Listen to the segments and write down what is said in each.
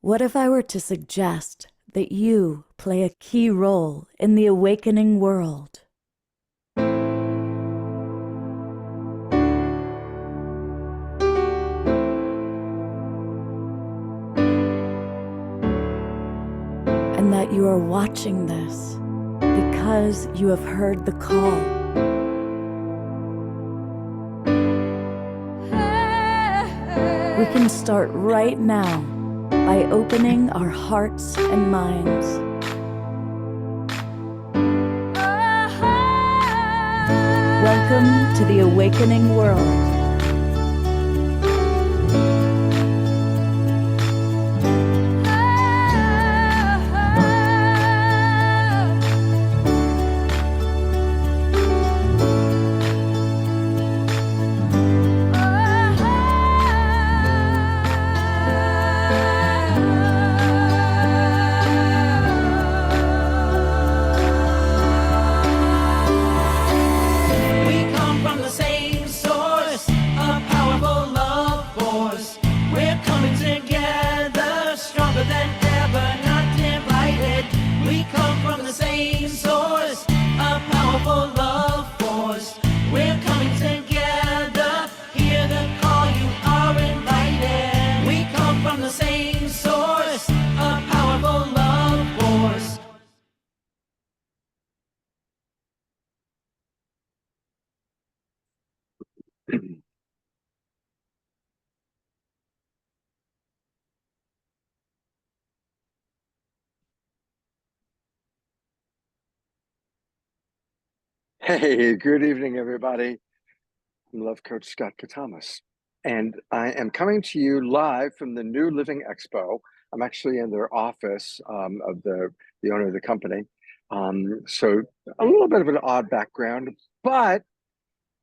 What if I were to suggest that you play a key role in the awakening world? And that you are watching this because you have heard the call. We can start right now by opening our hearts and minds. Welcome to the awakening world. Hey, good evening, everybody. I'm Love Coach Scott Catamas, and I am coming to you live from the new Living Expo. I'm actually in their office of the owner of the company. So a little bit of an odd background, but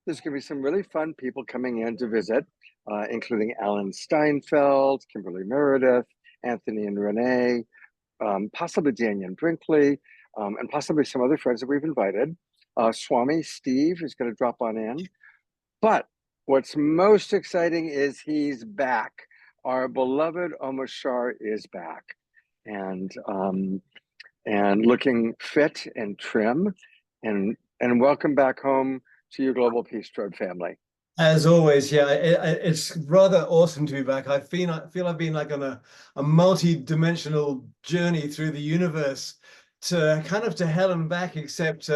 there's going to be some really fun people coming in to visit, including Alan Steinfeld, Kimberly Meredith, Anthony and Renee, possibly Daniel Brinkley, and possibly some other friends that we've invited. Swami Steve is going to drop on in. But what's most exciting is he's back. Our beloved Omashar is back and looking fit and trim. And welcome back home to your Global Peace Road family. As always, yeah, it's rather awesome to be back. I feel I've been like on a multi-dimensional journey through the universe to kind of to hell and back, except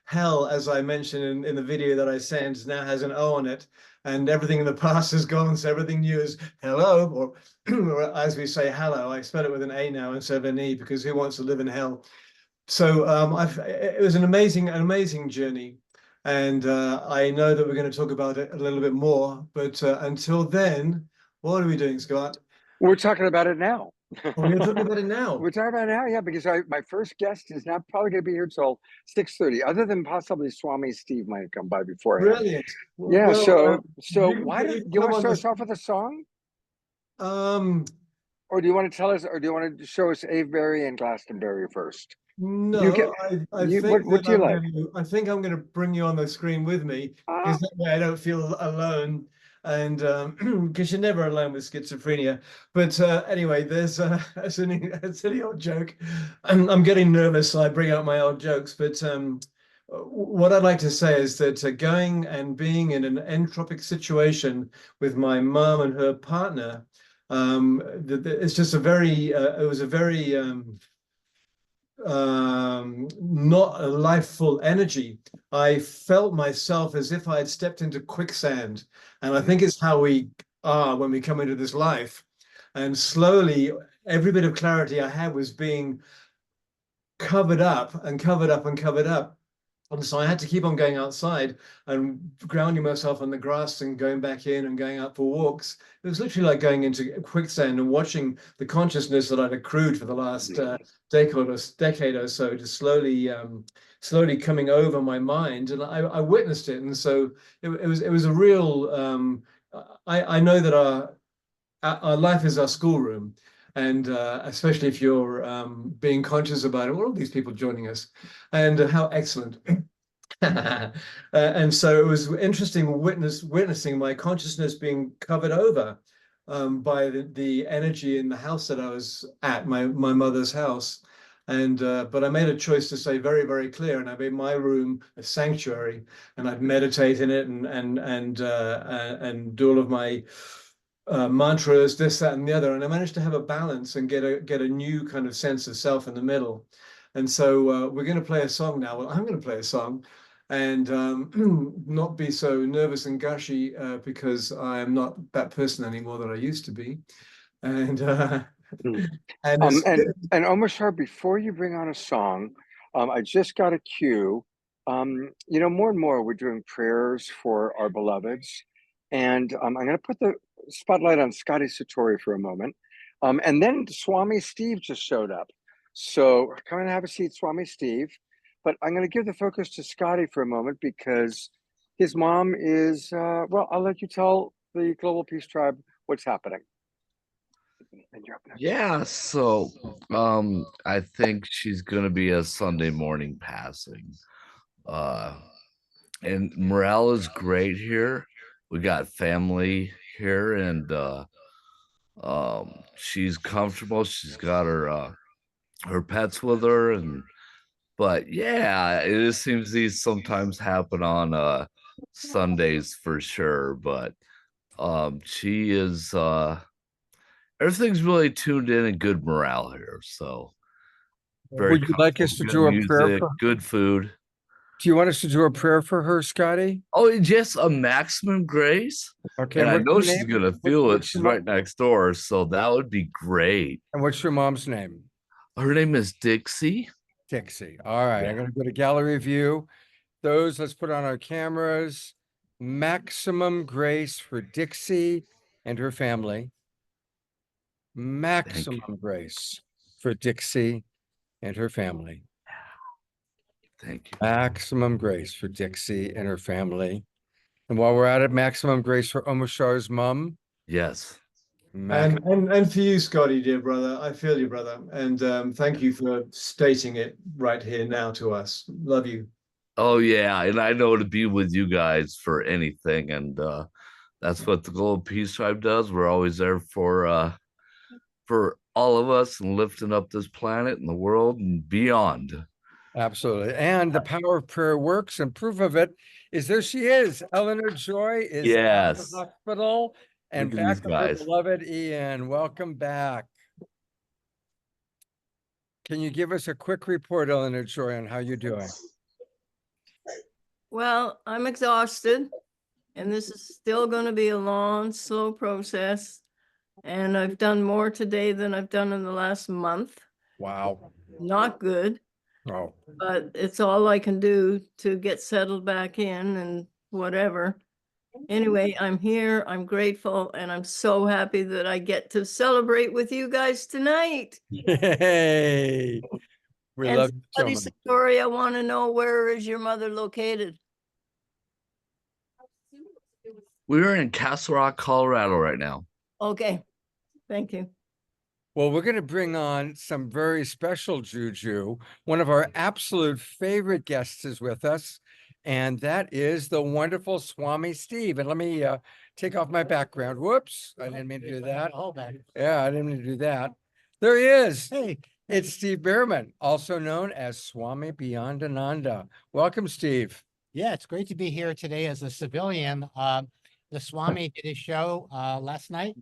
hell, as I mentioned in the video that I sent, now has an O on it, and everything in the past is gone, so everything new is hello, or as we say, hello. I spell it with an A now instead of an E, because who wants to live in hell? So it was an amazing journey. And I know that we're going to talk about it a little bit more, but until then, what are we doing, Scott? We're talking about it now. We're talking about it now. We're talking about it now, yeah, because my first guest is not probably going to be here till 6:30, other than possibly Swami Steve might have come by beforehand. Brilliant. Yeah, well, so why don't you want to start us off with a song? Or do you want to tell us, or do you want to show us Avebury and Glastonbury first? No, I think what do you like? I think I'm going to bring you on the screen with me, because that way I don't feel alone, and because you're never alone with schizophrenia. But anyway, there's a silly old joke. I'm getting nervous, so I bring out my old jokes. But what I'd like to say is that going and being in an entropic situation with my mom and her partner, it's just it was a very not a life-full energy. I felt myself as if I had stepped into quicksand, and I think it's how we are when we come into this life. And slowly, every bit of clarity I had was being covered up and covered up and covered up. And so I had to keep on going outside and grounding myself on the grass and going back in and going out for walks. It was literally like going into quicksand and watching the consciousness that I'd accrued for the last decade or so, just slowly coming over my mind. And I witnessed it. And so it was a real, I know that our life is our schoolroom. And especially if you're being conscious about it, all these people joining us, and how excellent. And so it was interesting witnessing my consciousness being covered over by the energy in the house that I was at, my mother's house. And but I made a choice to stay very, very clear, and I made my room a sanctuary, and I'd meditate in it and do all of my mantras, this, that, and the other. And I managed to have a balance and get a new kind of sense of self in the middle. And so we're going to play a song now. Well, I'm going to play a song and not be so nervous and gushy because I am not that person anymore that I used to be. And and and Omashar, before you bring on a song, I just got a cue. You know, more and more we're doing prayers for our beloveds, and I'm going to put the spotlight on Scotty Satori for a moment, and then Swami Steve just showed up. So come and have a seat, Swami Steve. But I'm going to give the focus to Scotty for a moment because his mom is well. I'll let you tell the Global Peace Tribe what's happening. And you're up next. Yeah, so I think she's gonna be a Sunday morning passing. And morale is great here. We got family here, and she's comfortable. She's got her pets with her, and but yeah, it just seems these sometimes happen on Sundays for sure. But she is everything's really tuned in and good morale here. So Would you like us to do a prayer music, for good food. Do you want us to do a prayer for her, Scotty? Oh, just a maximum grace. Okay. And I what's know her she's name? gonna feel it. What's She's your right next door, so that would be great. And what's your mom's name? Her name is Dixie. Dixie. All right. Yeah. I'm going to go to gallery view. Let's put on our cameras. Maximum grace for Dixie and her family. Maximum grace for Dixie and her family. Thank you. Maximum grace for Dixie and her family. And while we're at it, maximum grace for Omashar's mom. Yes. and for you, Scotty, dear brother. I feel you, brother. And thank you for stating it right here now to us. Love you. Oh yeah, and I know to be with you guys for anything, and that's what the Global Peace Tribe does. We're always there for all of us and lifting up this planet and the world and beyond. Absolutely. And the power of prayer works, and proof of it is there she is. Eleanor Joy is at the Yes. hospital and Look at back these with her guys. beloved Ian. Welcome back. Can you give us a quick report, Eleanor Joy, on how you're doing? Well, I'm exhausted, and this is still going to be a long, slow process. And I've done more today than I've done in the last month. Wow. Not good, Oh, but it's all I can do to get settled back in and whatever. Anyway, I'm here, I'm grateful, and I'm so happy that I get to celebrate with you guys tonight. yay. We And love you so Scotty much. Satori, I want to know, where is your mother located? We're in Castle Rock, Colorado right now. Okay, thank you. Well, we're going to bring on some very special juju. One of our absolute favorite guests is with us, and that is the wonderful Swami Steve. And let me take off my background. Whoops, I didn't mean to do that. Yeah, I didn't mean to do that. There he is. Hey, it's Steve Behrman, also known as Swami Beyond Ananda. Welcome, Steve. Yeah, it's great to be here today as a civilian. The Swami did a show last night,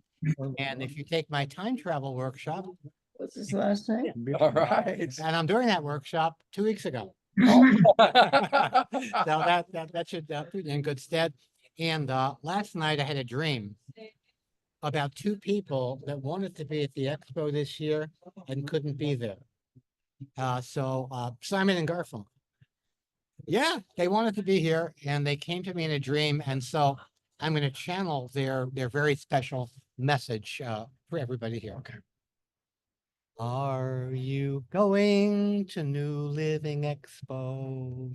and if you take my time travel workshop, What's his last name? All right. and I'm doing that workshop 2 weeks ago, Oh. so that should put you in good stead. And last night I had a dream about two people that wanted to be at the expo this year and couldn't be there. So Simon and Garfunkel. Yeah, they wanted to be here and they came to me in a dream. And so I'm going to channel their very special message for everybody here. Okay. Are you going to New Living Expo?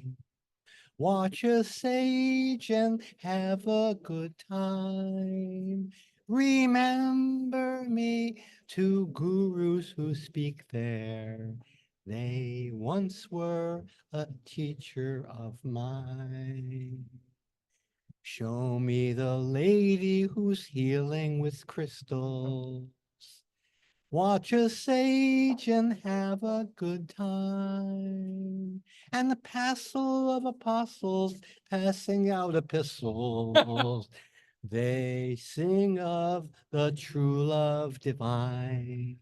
Watch a sage and have a good time. Remember me to gurus who speak there. They once were a teacher of mine. Show me the lady who's healing with crystals. Watch a sage and have a good time. And the passel of apostles passing out epistles. They sing of the true love divine.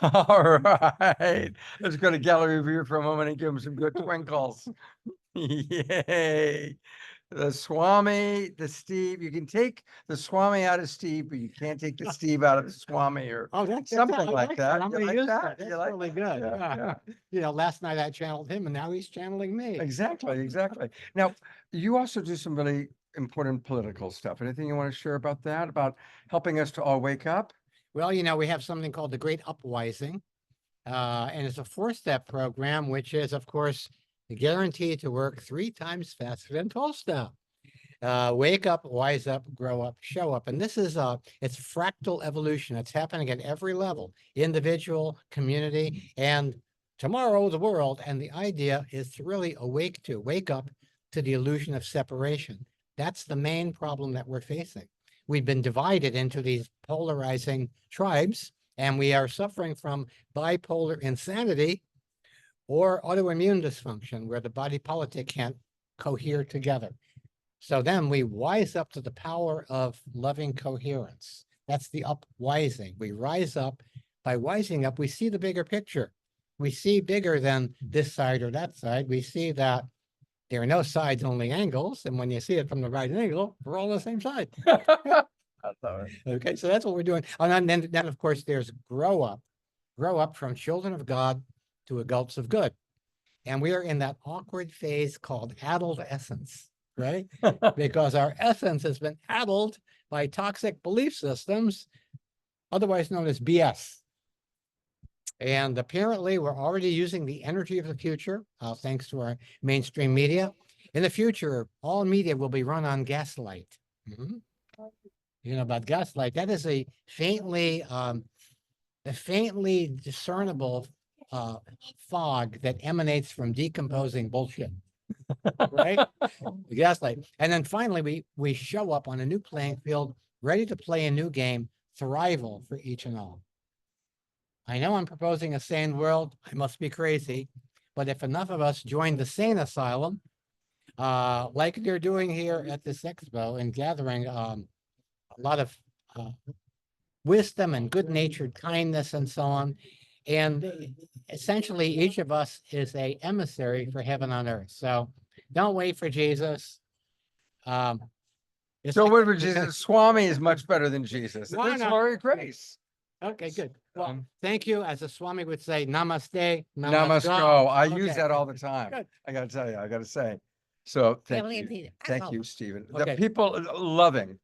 All right. Let's go to gallery view for a moment and give him some good twinkles. Yay. The Swami, the Steve. You can take the Swami out of Steve, but you can't take the Steve out of the Swami or Oh, that's something I like that. I'm You gonna like use that? that. You That's like really that? good. Yeah, Yeah. yeah. You know, last night I channeled him and now he's channeling me. Exactly, exactly. Now, you also do some really important political stuff. Anything you want to share about that, about helping us to all wake up? Well, you know, we have something called the Great Upwising. And it's a 4-step program, which is, of course, guaranteed to work 3 times faster than 12-step. Wake up, wise up, grow up, show up. And this is it's fractal evolution. It's happening at every level, individual, community, and tomorrow the world. And the idea is to really wake up to the illusion of separation. That's the main problem that we're facing. We've been divided into these polarizing tribes, and we are suffering from bipolar insanity or autoimmune dysfunction, where the body politic can't cohere together. So then we wise up to the power of loving coherence. That's the upwising. We rise up. By wising up, we see the bigger picture. We see bigger than this side or that side. We see that there are no sides, only angles. And when you see it from the right angle, we're all the same side. Okay, so that's what we're doing. And then of course, there's grow up from children of God to adults of good. And we are in that awkward phase called adolescence, right? Because our essence has been addled by toxic belief systems, otherwise known as BS. And apparently we're already using the energy of the future, thanks to our mainstream media. In the future, all media will be run on gaslight. You know about gaslight? That is a faintly discernible fog that emanates from decomposing bullshit. Right? Gaslight. And then finally, we show up on a new playing field, ready to play a new game, thrival for each and all. I know I'm proposing a sane world. I must be crazy. But if enough of us join the sane asylum, like they're doing here at this expo and gathering a lot of wisdom and good-natured kindness and so on, and essentially each of us is a emissary for heaven on earth. So don't wait for Jesus. Don't wait for Jesus. Swami is much better than Jesus. Why It's not? Laurie Grace. Okay, good. Well, thank you. As a Swami would say, namaste, Namasko. I use Okay. that all the time. Good. I gotta tell you, I gotta say. So thank Family you. indeed. Thank you, Stephen. Okay. The people loving,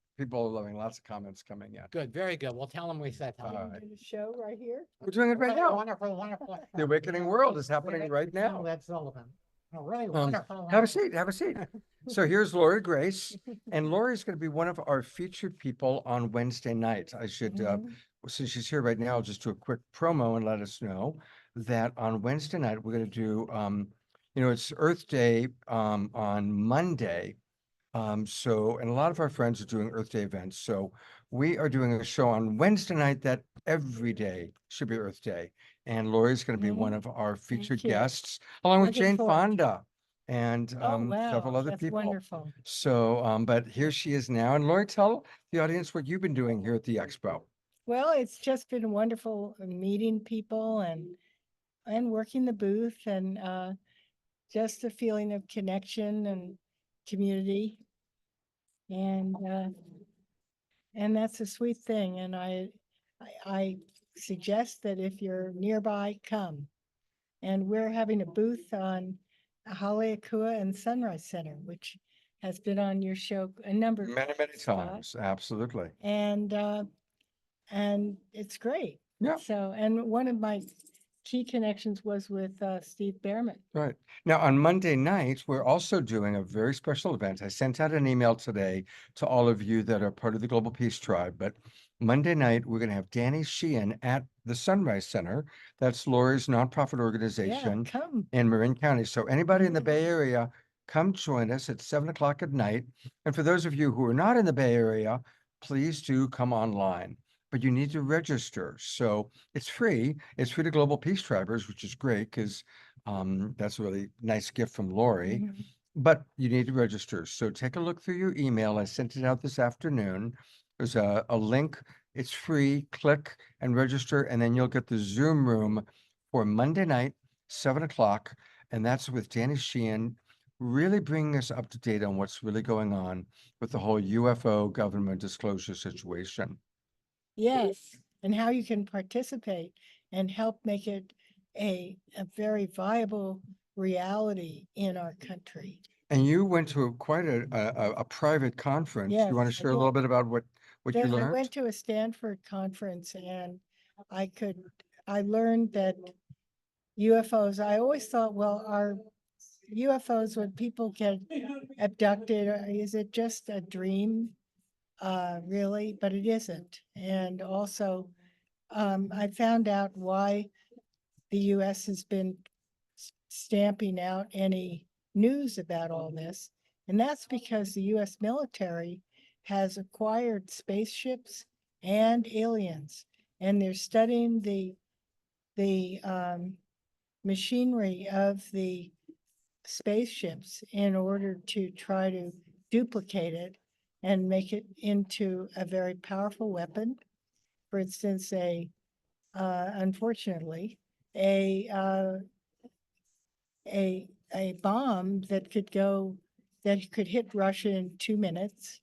lots of comments coming in. Good, very good. Well, tell them we said hello. All right. Show right here. We're doing it right now. Wonderful, wonderful. The awakening world is happening right now. That's Sullivan. Oh, really wonderful. Have a seat, have a seat. So here's Laurie Grace, and Laurie's going to be one of our featured people on Wednesday night. I should, since she's here right now, I'll just do a quick promo and let us know that on Wednesday night, we're going to do, it's Earth Day on Monday. And a lot of our friends are doing Earth Day events. So we are doing a show on Wednesday night that every day should be Earth Day. And Laurie's going to be one of our featured you. guests, along with Looking Jane forward. Fonda and several other That's people. wonderful. So, but here she is now. And Laurie, tell the audience what you've been doing here at the Expo. Well, it's just been wonderful meeting people and working the booth and just a feeling of connection and community. And that's a sweet thing. And I suggest that if you're nearby, come. And we're having a booth on Haleakua and Sunrise Center, which has been on your show a number of Many spots. times. Absolutely. And it's great. Yeah. So, and one of my key connections was with Steve Behrman. Right. Now, on Monday night, we're also doing a very special event. I sent out an email today to all of you that are part of the Global Peace Tribe, but Monday night, we're going to have Danny Sheehan at the Sunrise Center. That's Laurie's nonprofit organization come. in Marin County. So anybody in the Bay Area, come join us at 7 o'clock at night. And for those of you who are not in the Bay Area, please do come online. But you need to register. So it's free. It's free to Global Peace Tribers, which is great because that's a really nice gift from Lori. But you need to register. So take a look through your email. I sent it out this afternoon. There's a link. It's free. Click and register, and then you'll get the Zoom room for Monday night, 7 o'clock. And that's with Danny Sheehan, really bringing us up to date on what's really going on with the whole UFO government disclosure situation. Yes, and how you can participate and help make it a very viable reality in our country. And you went to quite a private conference. Yes, You want I to share a did. little bit about what you I learned? went to a Stanford conference and I learned that UFOs, I always thought, well, are UFOs when people get abducted, or is it just a dream? Really, but it isn't. And also, I found out why the US has been stamping out any news about all this. And that's because the US military has acquired spaceships and aliens, and they're studying the machinery of the spaceships in order to try to duplicate it and make it into a very powerful weapon. For instance, unfortunately, a bomb that could hit Russia in 2 minutes.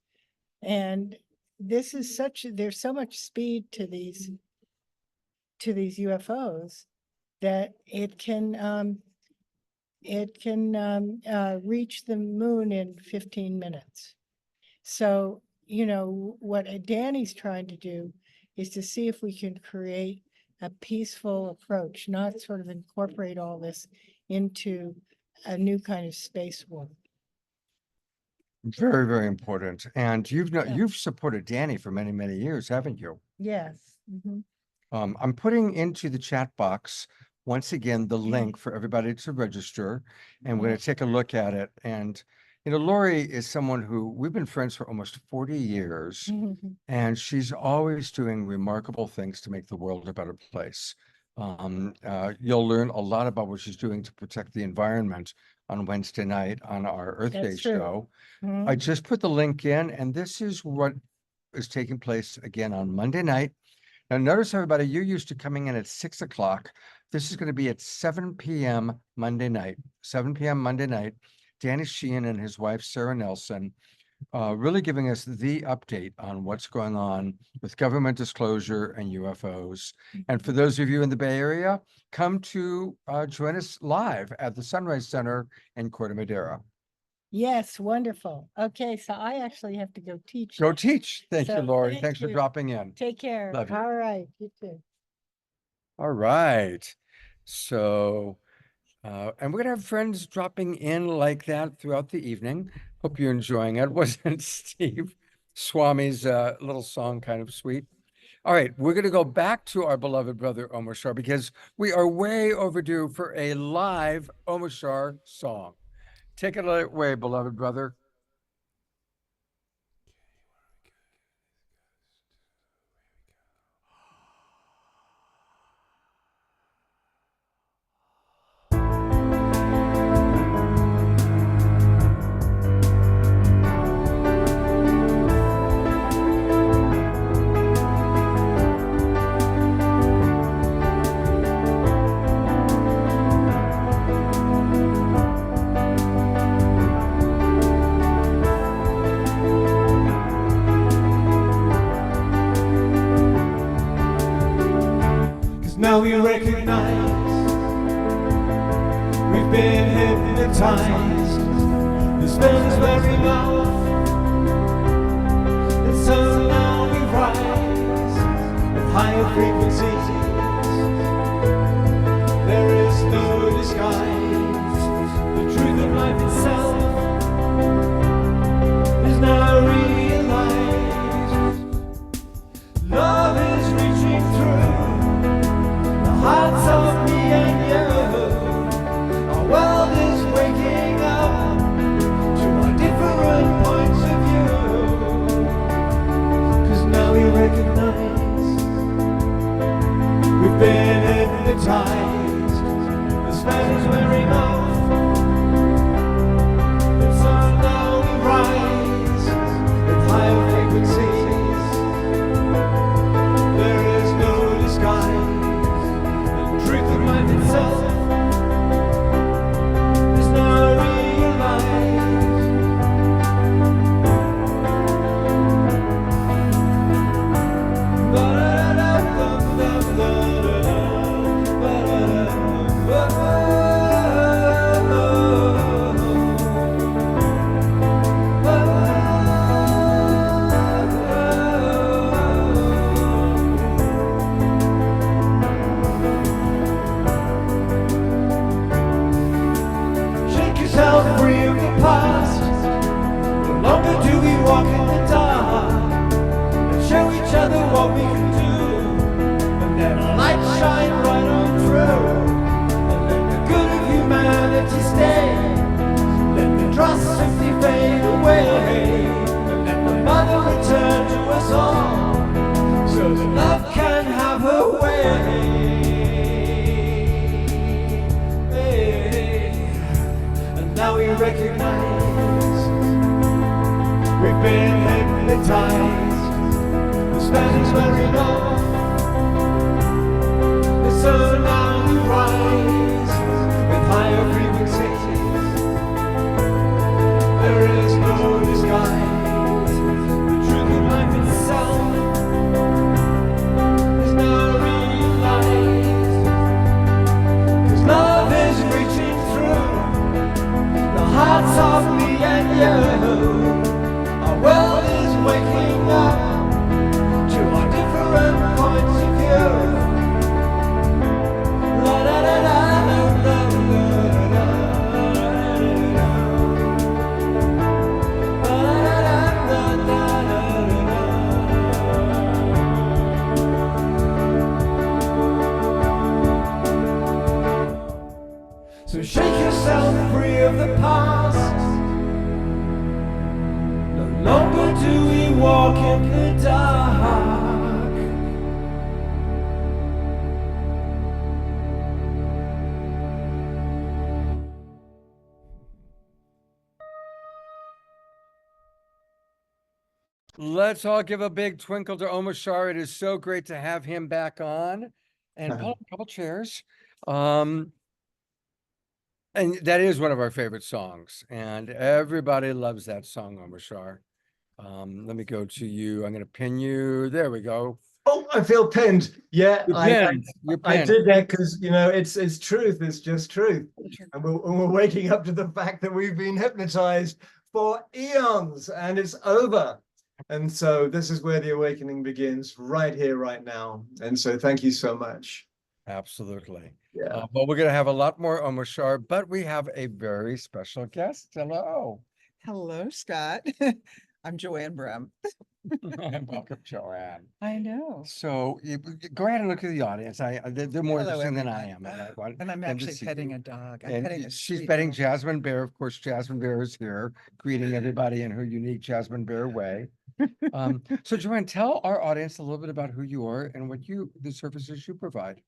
And this is there's so much speed to these UFOs that it can reach the moon in 15 minutes. So, what Danny's trying to do is to see if we can create a peaceful approach, not sort of incorporate all this into a new kind of space war. Very, very important. And Yeah. you've supported Danny for many, many years, haven't you? Yes. Mhm. I'm putting into the chat box once again the link for everybody to register, and we're going to take a look at it. And Lori is someone who we've been friends for almost 40 years, Mhm. and she's always doing remarkable things to make the world a better place. You'll learn a lot about what she's doing to protect the environment on Wednesday night on our Earth Day That's true. show. Mhm. I just put the link in, and this is what is taking place again on Monday night. Now, notice everybody, you're used to coming in at 6 o'clock. This is going to be at 7 p.m. Monday night. 7 p.m. Monday night. Danny Sheehan and his wife, Sarah Nelson, really giving us the update on what's going on with government disclosure and UFOs. And for those of you in the Bay Area, come to join us live at the Sunrise Center in Corte Madera. Yes, wonderful. Okay, so I actually have to go teach. Go now. teach. Thank you, So, Lori. thank Thanks for you. dropping in. Take care. Love you. All right, you too. All right. So, and we're gonna have friends dropping in like that throughout the evening. Hope you're enjoying it. Wasn't Steve Swami's little song kind of sweet? All right, we're gonna go back to our beloved brother Omashar because we are way overdue for a live Omashar song. Take it away, beloved brother. Now we recognize we've been hypnotized. The spell is wearing off, and so now we rise with higher frequencies. There is no disguise. The truth of life itself is now realized. Love is reaching through hearts of me and you. Our world is waking up. Love can have her way. And now we recognize we've been hypnotized. The spell is wearing off. So now we rise with higher frequencies. There is no disguise. The truth of life itself is now realized. 'Cause love is reaching through the hearts of me and you. Our world is waking up to our different points of view. So shake yourself free of the past. No longer do we walk in the dark. Let's all give a big twinkle to Omashar. It is so great to have him back on. And pull up a couple chairs. And that is one of our favorite songs. And everybody loves that song, Omashar. Let me go to you. I'm going to pin you. There we go. Oh, I feel pinned. Yeah, You're I pinned. You're I pinned. did that because, you know, it's truth. It's just truth. And we're waking up to the fact that we've been hypnotized for eons and it's over. And so this is where the awakening begins, right here, right now. And so thank you so much. Absolutely. Yeah. But we're going to have a lot more Omashar, but we have a very special guest. Hello. Hello, Scott. I'm Joanne Brem. Welcome, Joanne. I know. So go ahead and look at the audience. They're more Hello, interesting than I everyone. am. And I want And I'm them to actually see petting you. a dog. I'm And petting a she's sweet petting little- Jasmine Bear. Of course, Jasmine Bear is here, greeting everybody in her unique Jasmine Bear way. So Joanne, tell our audience a little bit about who you are and what the services you provide.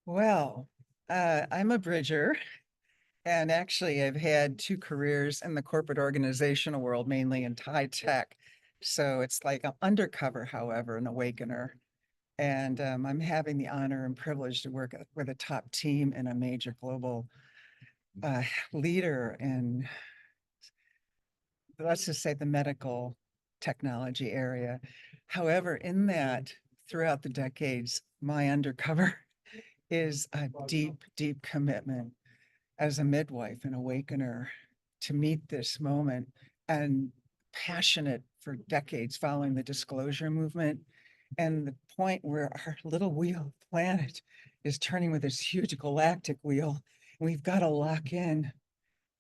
Well, I'm a bridger. And actually, I've had 2 careers in the corporate organizational world, mainly in high tech. So it's like I'm undercover, however, an awakener. And I'm having the honor and privilege to work with a top team in a major global leader in, let's just say, the medical technology area. However, in that, throughout the decades, my undercover is a deep, deep commitment as a midwife and awakener to meet this moment, and passionate for decades following the disclosure movement and the point where our little wheel planet is turning with this huge galactic wheel. And we've got to lock in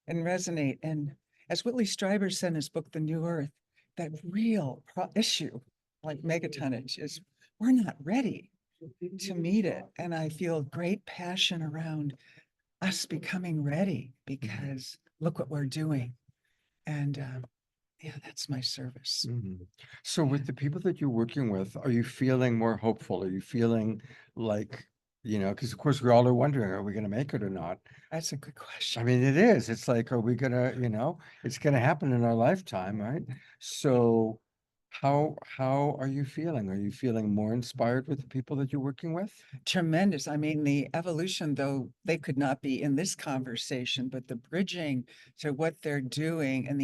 and resonate. And as Whitley Strieber said in his book, The New Earth, that real issue, like megatonnage, is we're not ready to meet it. And I feel great passion around us becoming ready, because look what we're doing. And yeah, that's my service. So with the people that you're working with, are you feeling more hopeful? Are you feeling like, because of course we all are wondering, are we going to make it or not? That's a good question. I mean, it is. It's like, are we going to, it's going to happen in our lifetime, right? So how are you feeling? Are you feeling more inspired with the people that you're working with? Tremendous. I mean, the evolution, though they could not be in this conversation, but the bridging to what they're doing and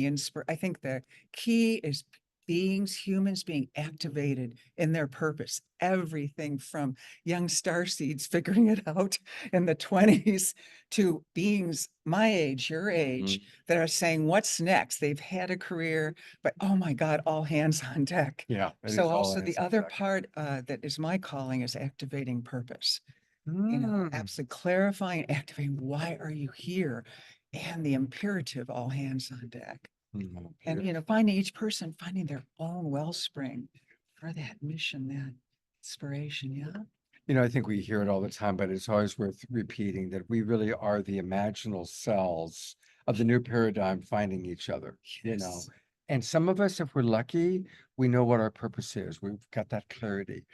I think the key is humans being activated in their purpose. Everything from young starseeds figuring it out in the 20s to beings my age, your age, that are saying, what's next? They've had a career, but oh my God, all hands on deck. Yeah. it is So all also the hands on other deck. part that is my calling is activating purpose. Mm. Absolutely clarifying, activating, why are you here? And the imperative, all hands on deck. Mm, And, beautiful. finding each person, finding their own wellspring for that mission, that inspiration. Yeah. I think we hear it all the time, but it's always worth repeating that we really are the imaginal cells of the new paradigm finding each other, Yes. And some of us, if we're lucky, we know what our purpose is. We've got that clarity.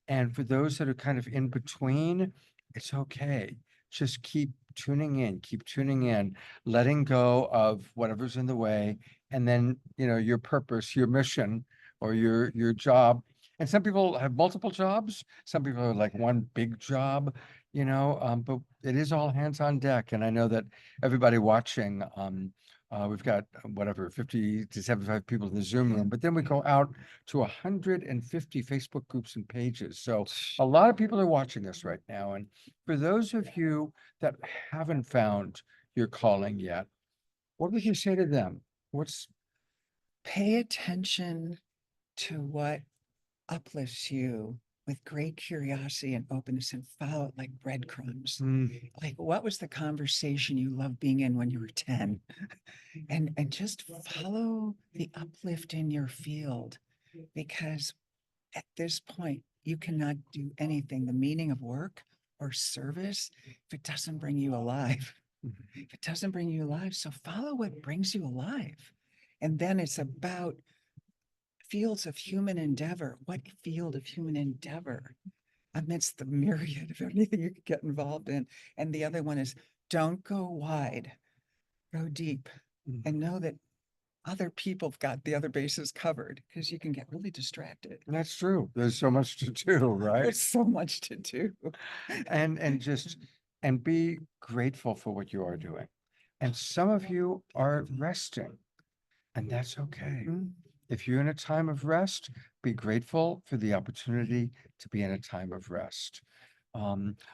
And for those that are kind of in between, it's okay. Just keep tuning in, letting go of whatever's in the way. And then, you know, your purpose, your mission, or your job. And some people have multiple jobs. Some people are like one big job, you know, but it is all hands on deck. And I know that everybody watching, we've got whatever, 50 to 75 people in the Zoom room, but then we go out to 150 Facebook groups and pages. So a lot of people are watching this right now. And for those of you that haven't found your calling yet, what would you say to them? Pay attention to what uplifts you with great curiosity and openness, and follow it like breadcrumbs. Like, what was the conversation you loved being in when you were 10? And just follow the uplift in your field, because at this point, you cannot do anything, the meaning of work or service, if it doesn't bring you alive. If it doesn't bring you alive, so follow what brings you alive. And then it's about fields of human endeavor. What field of human endeavor amidst the myriad of anything you could get involved in? And the other one is, don't go wide, go deep, and know that other people have got the other bases covered, because you can get really distracted. That's true. There's so much to do, right? There's so much to do. And be grateful for what you are doing. And some of you are resting, and that's okay. If you're in a time of rest, be grateful for the opportunity to be in a time of rest.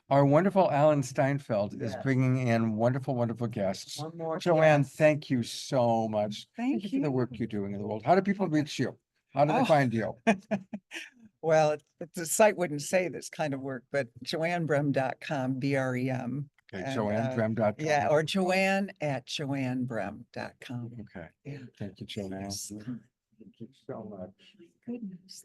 Our wonderful Alan Steinfeld is bringing in wonderful, wonderful guests. One more Joanne, guest. thank you so much. Thank For the work you. you're doing in the world. How do people reach you? How do they Oh. find you? Well, the site wouldn't say this kind of work, but joannebrem.com, BREM. Okay, And, joannebrem.com. Yeah, or joanne@joannebrem.com. Okay, Yeah. thank you, Joanne. Yes. Thank you so much. Goodness.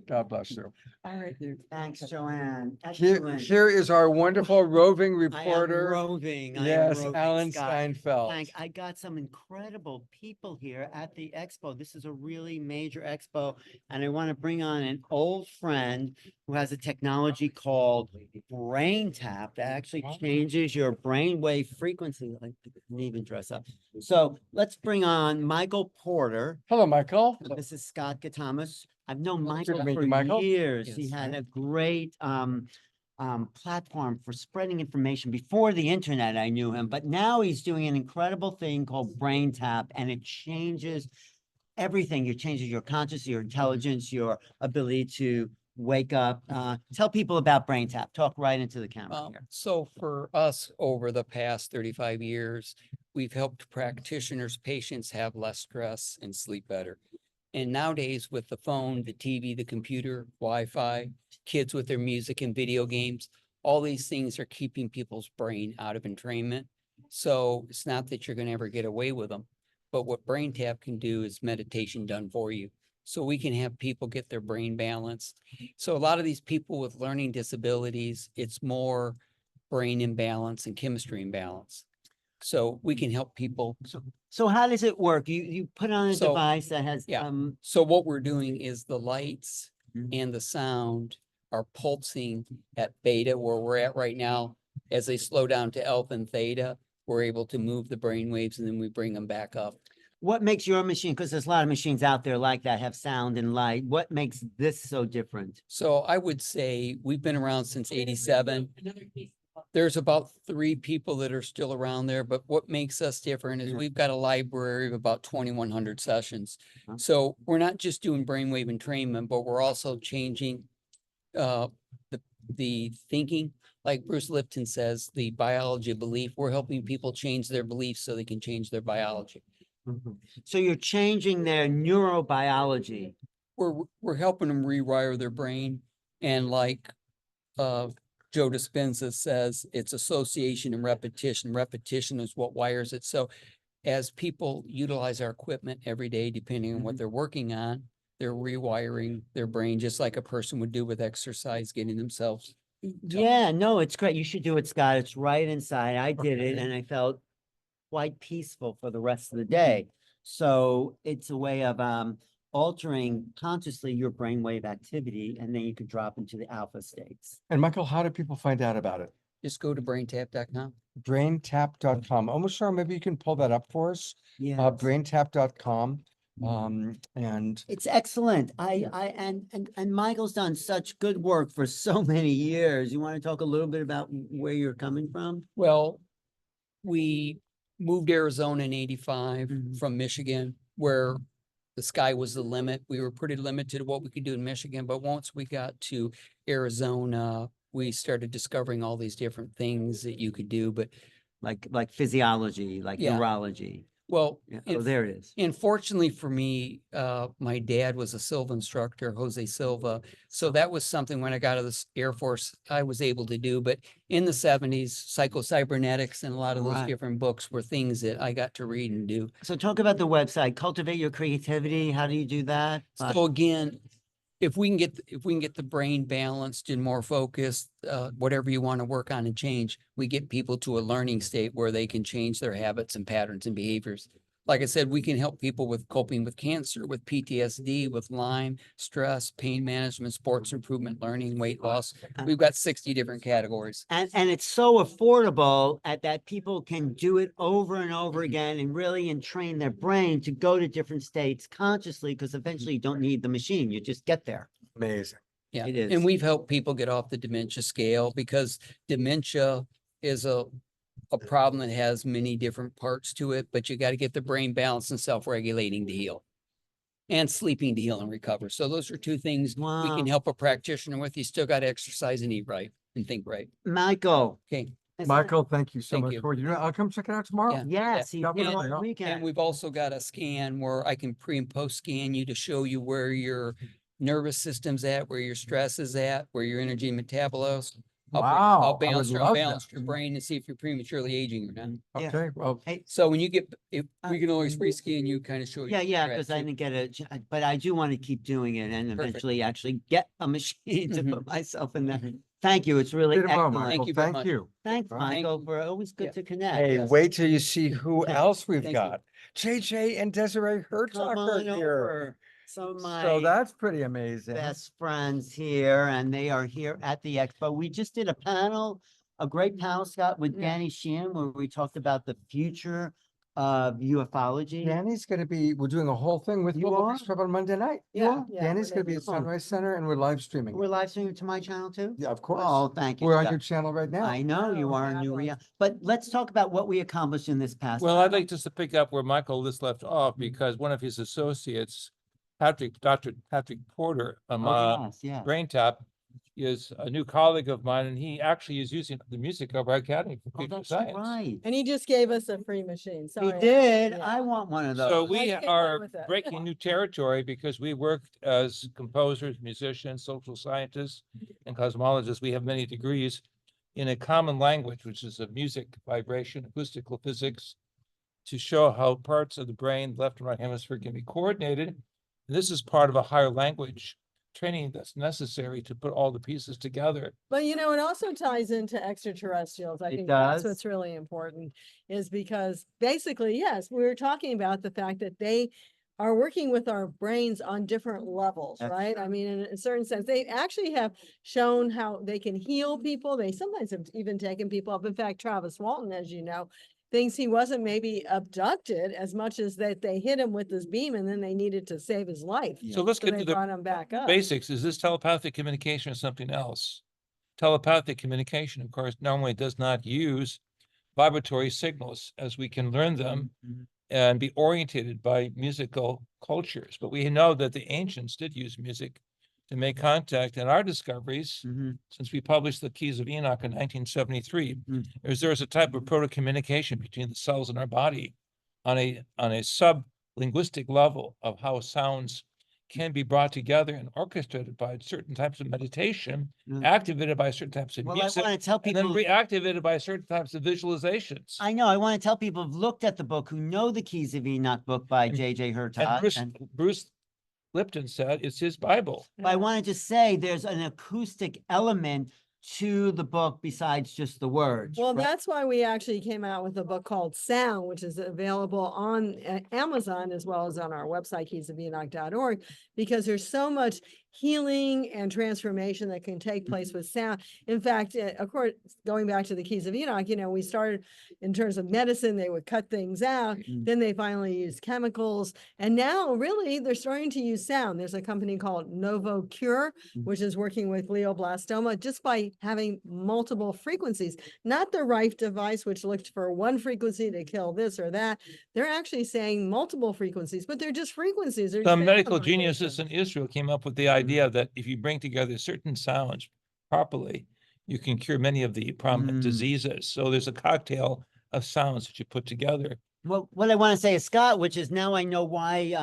God bless you. All right, dude. Thanks, Joanne. Here, Excellent. here is our wonderful roving I am reporter. roving. I am Yes, roving, Alan Scott. Steinfeld. I got some incredible people here at the expo. This is a really major expo, and I want to bring on an old friend who has a technology called Brain Tap that actually changes your brainwave frequency. I didn't even dress up. So let's bring on Michael Porter. Hello, Michael. This is Scott Catamas. I've known Good Michael to meet for you, Michael. years. He Yes, had sir. a great platform for spreading information. Before the internet, I knew him, but now he's doing an incredible thing called Brain Tap, and it changes everything. It changes your consciousness, your intelligence, your ability to wake up. Tell people about Brain Tap. Talk right into the camera here. So for us, over the past 35 years, we've helped practitioners, patients have less stress and sleep better. And nowadays with the phone, the TV, the computer, Wi-Fi, kids with their music and video games, all these things are keeping people's brain out of entrainment. So it's not that you're going to ever get away with them, but what Brain Tap can do is meditation done for you. So we can have people get their brain balanced. So a lot of these people with learning disabilities, it's more brain imbalance and chemistry imbalance. So we can help people. So how does it work? You put on a So, device that has yeah. So what we're doing is the lights and the sound are pulsing at beta, where we're at right now. As they slow down to alpha and theta, we're able to move the brain waves and then we bring them back up. what makes your machine, because there's a lot of machines out there like that have sound and light. What makes this so different? So I would say we've been around since 87. There's about 3 people that are still around there, but what makes us different is we've got a library of about 2,100 sessions. So we're not just doing brainwave entrainment, but we're also changing the thinking. Like Bruce Lipton says, the biology of belief. We're helping people change their beliefs so they can change their biology. So you're changing their neurobiology. We're helping them rewire their brain, and like Joe Dispenza says, it's association and repetition. Repetition is what wires it. So as people utilize our equipment every day, depending on what they're working on, they're rewiring their brain just like a person would do with exercise, getting themselves. Yeah, no, it's great. You should do it, Scott. It's right inside. I did it and I felt quite peaceful for the rest of the day. So it's a way of altering consciously your brainwave activity, and then you could drop into the alpha states. And Michael, how do people find out about it? Just go to braintap.com. Braintap.com. Omashar, maybe you can pull that up for us. Yeah. Braintap.com. And It's excellent. And Michael's done such good work for so many years. You want to talk a little bit about where you're coming from? Well, we moved to Arizona in 85 Mhm. from Michigan, where the sky was the limit. We were pretty limited to what we could do in Michigan, but once we got to Arizona, we started discovering all these different things that you could do. But Like physiology, like Yeah. neurology. well, Yeah. it- Oh, there it is. And fortunately for me, my dad was a Silva instructor, Jose Silva. So that was something when I got out of the Air Force, I was able to do. But in the 70s, psychocybernetics and a lot of those Right. different books were things that I got to read and do. So talk about the website, Cultivate Your Creativity. How do you do that? So again, if we can get the brain balanced and more focused, whatever you want to work on and change, we get people to a learning state where they can change their habits and patterns and behaviors. Like I said, we can help people with coping with cancer, with PTSD, with Lyme, stress, pain management, sports improvement, learning, weight loss. We've got 60 different categories. And it's so affordable that people can do it over and over again and really train their brain to go to different states consciously, because eventually you don't need the machine. You just get there. amazing. Yeah, It is. and we've helped people get off the dementia scale because dementia is a problem that has many different parts to it, but you got to get the brain balanced and self-regulating to heal. And sleeping to heal and recover. So those are two things we Wow. can help a practitioner with. You still got to exercise and eat right and think right. Michael. Okay. Michael, thank you so Thank much you. for you. I'll come check it out tomorrow. Yeah. Yes, he's Definitely, here all yeah. weekend. And we've also got a scan where I can pre and post scan you to show you where your nervous system's at, where your stress is at, where your energy metabolism. Wow, I'll I would balance love your brain and see if you're prematurely aging or not. Yeah. Okay, well, So when you get, if we can always rescan you, kind of show you. Yeah, yeah, where you're at, because I too. didn't get but I do want to keep doing it and Perfect. eventually actually get a machine to Mhm. put myself in there. Thank you. It's really beautiful, excellent. Michael. Thank you very Thank much. you. Thanks, Thank Michael, for always good Yeah. to connect. Hey, Yes. wait till you see who else we've Thank you. got. JJ and Desiree Hurtak Come are on here. over. So So that's pretty amazing. best friends here, and they are here at the expo. We just did a panel, a great panel, Scott, with Yeah. Danny Sheehan, where we talked about the future of ufology. Danny's gonna be, we're doing a whole thing with You Global are? Peace Club on Monday night. Yeah, Danny's we're gonna be gonna at do- Sunrise Center and we're live streaming. We're it. live streaming to my channel too? Yeah, of course. Oh, thank you. We're on Scott. your channel right now. I know you Oh, are a new fabulous. but let's talk about what we accomplished in this past. Well, I'd panel. like just to pick up where Michael just left off, because one of his associates, Dr. Patrick Porter, Yes, yes. Brain Tap, is a new colleague of mine, and he actually is using the music of our Academy for Oh, Future that's Science. right. And he just gave us a free machine. He Sorry. did. Yeah. I want one of those. So I we came up are with it. breaking new territory because we worked as composers, musicians, social scientists, and cosmologists. We have many degrees in a common language, which is of music, vibration, acoustical physics, to show how parts of the brain, left and right hemisphere, can be coordinated. And this is part of a higher language training that's necessary to put all the pieces together. But you know, it also ties into extraterrestrials. I It think that's does. what's really important, is because basically, yes, we were talking about the fact that they are working with our brains on different levels, That's right? I mean, in a certain sense, they actually have shown how they can heal people. They sometimes have even taken people up. In fact, Travis Walton, as you know, thinks he wasn't maybe abducted as much as that they hit him with this beam and then they needed to save his life. So let's So get they to the brought him back up. basics. Is this telepathic communication or something else? Telepathic communication, of course, normally does not use vibratory signals, as we can learn them Mhm. and be orientated by musical cultures. But we know that the ancients did use music to make contact, and our discoveries, Mhm. since we published the Keys of Enoch in 1973, Mm. is there's a type of proto-communication between the cells in our body on a sub-linguistic level of how sounds can be brought together and orchestrated by certain types of meditation, Mm. activated by certain types of Well, I music, want to tell and then people, reactivated by certain types of visualizations. I know, I want to tell people who've looked at the book, who know the Keys of Enoch book by And- JJ And Hurtak. Bruce Lipton said it's his Bible. But I want to just say there's an acoustic element to the book besides just the words. Well, right? that's why we actually came out with a book called Sound, which is available on Amazon as well as on our website, keysofenoch.org, because there's so much healing and transformation that can take place with sound. In fact, of course, going back to the Keys of Enoch, you know, we started in terms of medicine, they would cut things out. Then they finally used chemicals. And now really they're starting to use sound. There's a company called Novo Cure, which is working with glioblastoma just by having multiple frequencies, not the Rife device, which looked for one frequency to kill this or that. They're actually saying multiple frequencies, but they're just frequencies. They're Some sound medical vibrations. geniuses in Israel came up with the idea that if you bring together certain sounds properly, you can cure many of the prominent diseases. So there's a cocktail of sounds that you put together. Well, what I want to say is, Scott, which is now I know why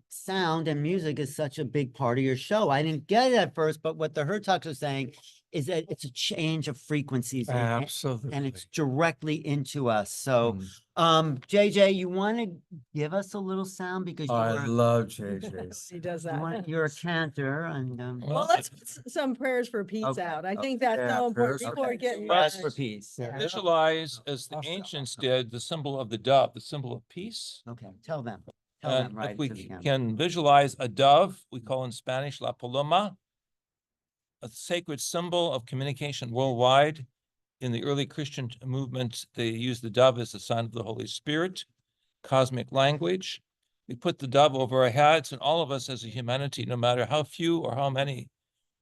sound and music is such a big part of your show. I didn't get it at first, but what the Hurtaks are saying is that it's a change of frequencies. Absolutely. And it's directly into us. So, JJ, you want to give us a little sound because I love JJ's. He does that. you're a cantor and Well, let's put some prayers for peace out. I think that's Yeah, so important. prayers for People are peace. getting. prayers for peace. Visualize, as the ancients did, the symbol of the dove, the symbol of peace. Okay, tell them. Tell And them right if we to the camera. can visualize a dove, we call in Spanish la paloma, a sacred symbol of communication worldwide. In the early Christian movement, they used the dove as a sign of the Holy Spirit, cosmic language. We put the dove over our heads, and all of us as a humanity, no matter how few or how many,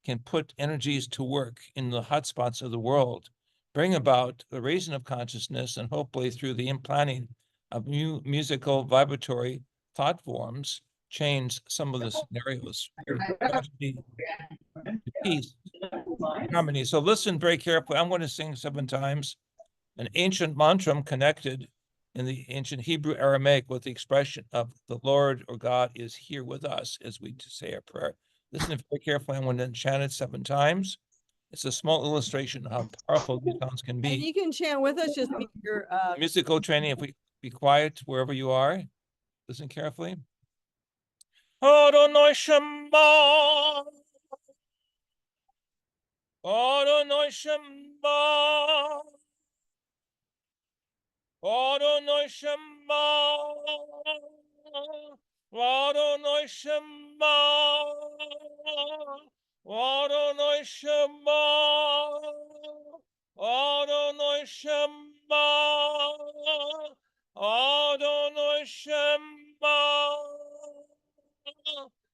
can put energies to work in the hotspots of the world, bring about the raising of consciousness, and hopefully through the implanting of new musical vibratory thought forms, change some of the scenarios. Peace, harmony. So listen very carefully. I'm going to sing 7 times an ancient mantra connected in the ancient Hebrew Aramaic with the expression of the Lord or God is here with us as we say our prayer. Listen very carefully. I'm going to chant it 7 times. It's a small illustration of how powerful these sounds can And be. you can chant with us, just be your Musical training, if we be quiet wherever you are, listen carefully. Adonai Shema. Adonai Shema. Adonai Shema. Adonai Shema. Adonai Shema. Adonai Shema. Adonai Shema.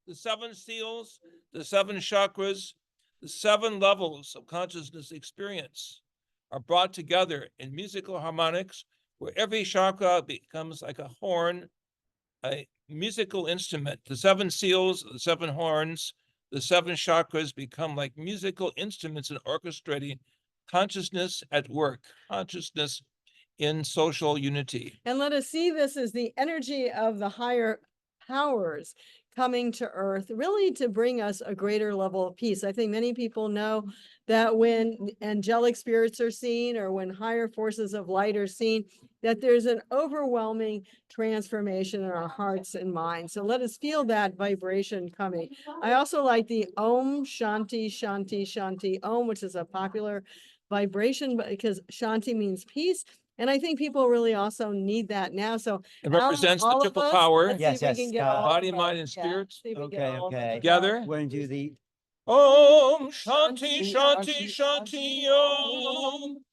The 7 seals, the 7 chakras, the 7 levels of consciousness experience are brought together in musical harmonics, where every chakra becomes like a horn, a musical instrument. The 7 seals, the 7 horns, the 7 chakras become like musical instruments in orchestrating consciousness at work, consciousness in social unity. And let us see this as the energy of the higher powers coming to earth, really to bring us a greater level of peace. I think many people know that when angelic spirits are seen or when higher forces of light are seen, that there's an overwhelming transformation in our hearts and minds. So let us feel that vibration coming. I also like the Om Shanti Shanti Shanti Om, which is a popular vibration because Shanti means peace. And I think people really also need that now. So it represents the triple power. Yes, yes. Body, mind, and spirit. Okay. Together. We're going to do the Om Shanti Shanti Shanti Om.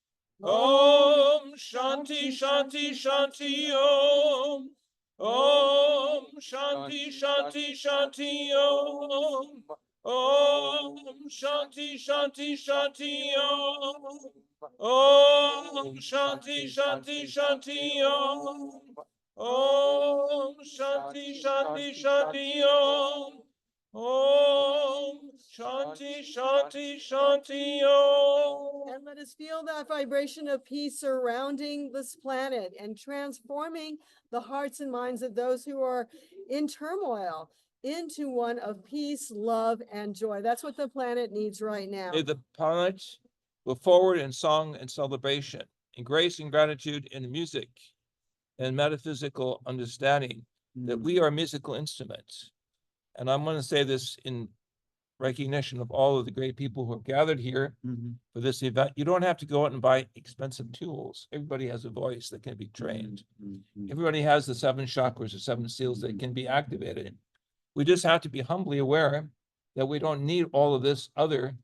Om Shanti Shanti Shanti Om. Om Shanti Shanti Shanti Om. Om Shanti Shanti Shanti Om. Om Shanti Shanti Shanti Om. Om Shanti Shanti Shanti Om. Om Shanti Shanti Shanti Om. And let us feel that vibration of peace surrounding this planet and transforming the hearts and minds of those who are in turmoil into one of peace, love, and joy. That's what the planet needs right now. May the planet go forward in song and celebration, in grace and gratitude, in music and metaphysical understanding that we are musical instruments. And I'm going to say this in recognition of all of the great people who have gathered here Mhm. for this event. You don't have to go out and buy expensive tools. Everybody has a voice that can be trained. Mhm. Everybody has the 7 chakras or 7 seals that can be activated. We just have to be humbly aware that we don't need all of this other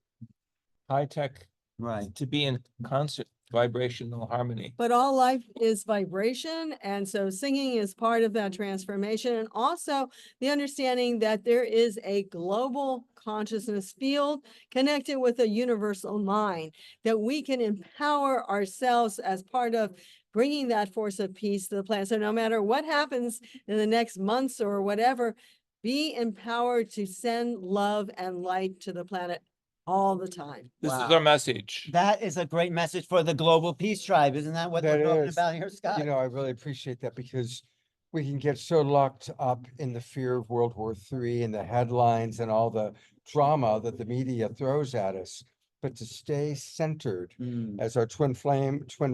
high-tech Right. to be in concert vibrational harmony. But all life is vibration. And so singing is part of that transformation. And also the understanding that there is a global consciousness field connected with a universal mind, that we can empower ourselves as part of bringing that force of peace to the planet. So no matter what happens in the next months or whatever, be empowered to send love and light to the planet all the time. This is Wow. our message. That is a great message for the global peace tribe. Isn't that what That we're talking is. about here, Scott? You know, I really appreciate that because we can get so locked up in the fear of World War III and the headlines and all the drama that the media throws at us. But to stay centered, Mm, as our twin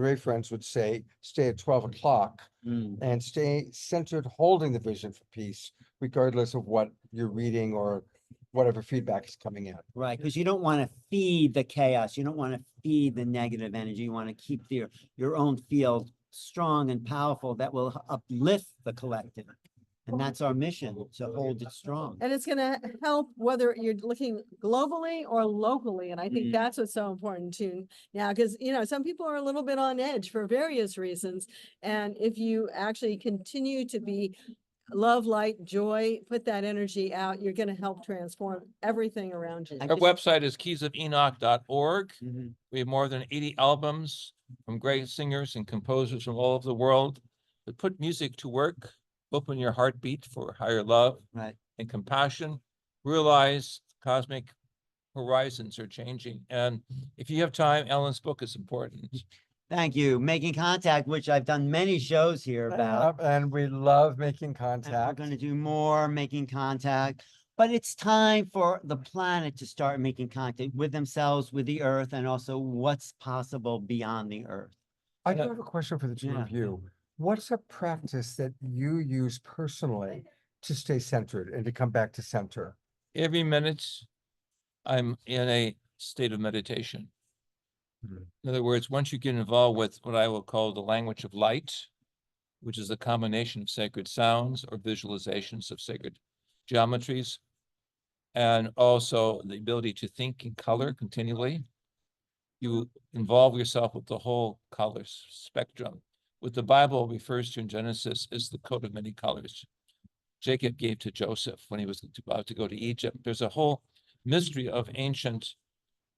ray friends would say, stay at 12 o'clock mm. and stay centered, holding the vision for peace, regardless of what you're reading or whatever feedback is coming in. Right, because you don't want to feed the chaos. You don't want to feed the negative energy. You want to keep your own field strong and powerful that will uplift the collective. And that's our mission, to hold it strong. And it's going to help whether you're looking globally or locally. And I think Mm. that's what's so important too now, because, you know, some people are a little bit on edge for various reasons. And if you actually continue to be love, light, joy, put that energy out, you're going to help transform everything around you. Our website is keysofenoch.org. Mhm. We have more than 80 albums from great singers and composers from all over the world that put music to work. Open your heartbeat for higher love Right. and compassion. Realize cosmic horizons are changing. And if you have time, Ellen's book is important. Thank you. Making Contact, which I've done many shows here about. And we love making And we're contact. going to do more Making Contact. But it's time for the planet to start making contact with themselves, with the earth, and also what's possible beyond the earth. I do have a question for the two of you. What's a practice that you use personally to stay centered and to come back to center? Every minute, I'm in a state of meditation. In other words, once you get involved with what I will call the language of light, which is a combination of sacred sounds or visualizations of sacred geometries, and also the ability to think in color continually, you involve yourself with the whole color spectrum. What the Bible refers to in Genesis is the coat of many colors Jacob gave to Joseph when he was about to go to Egypt. There's a whole mystery of ancient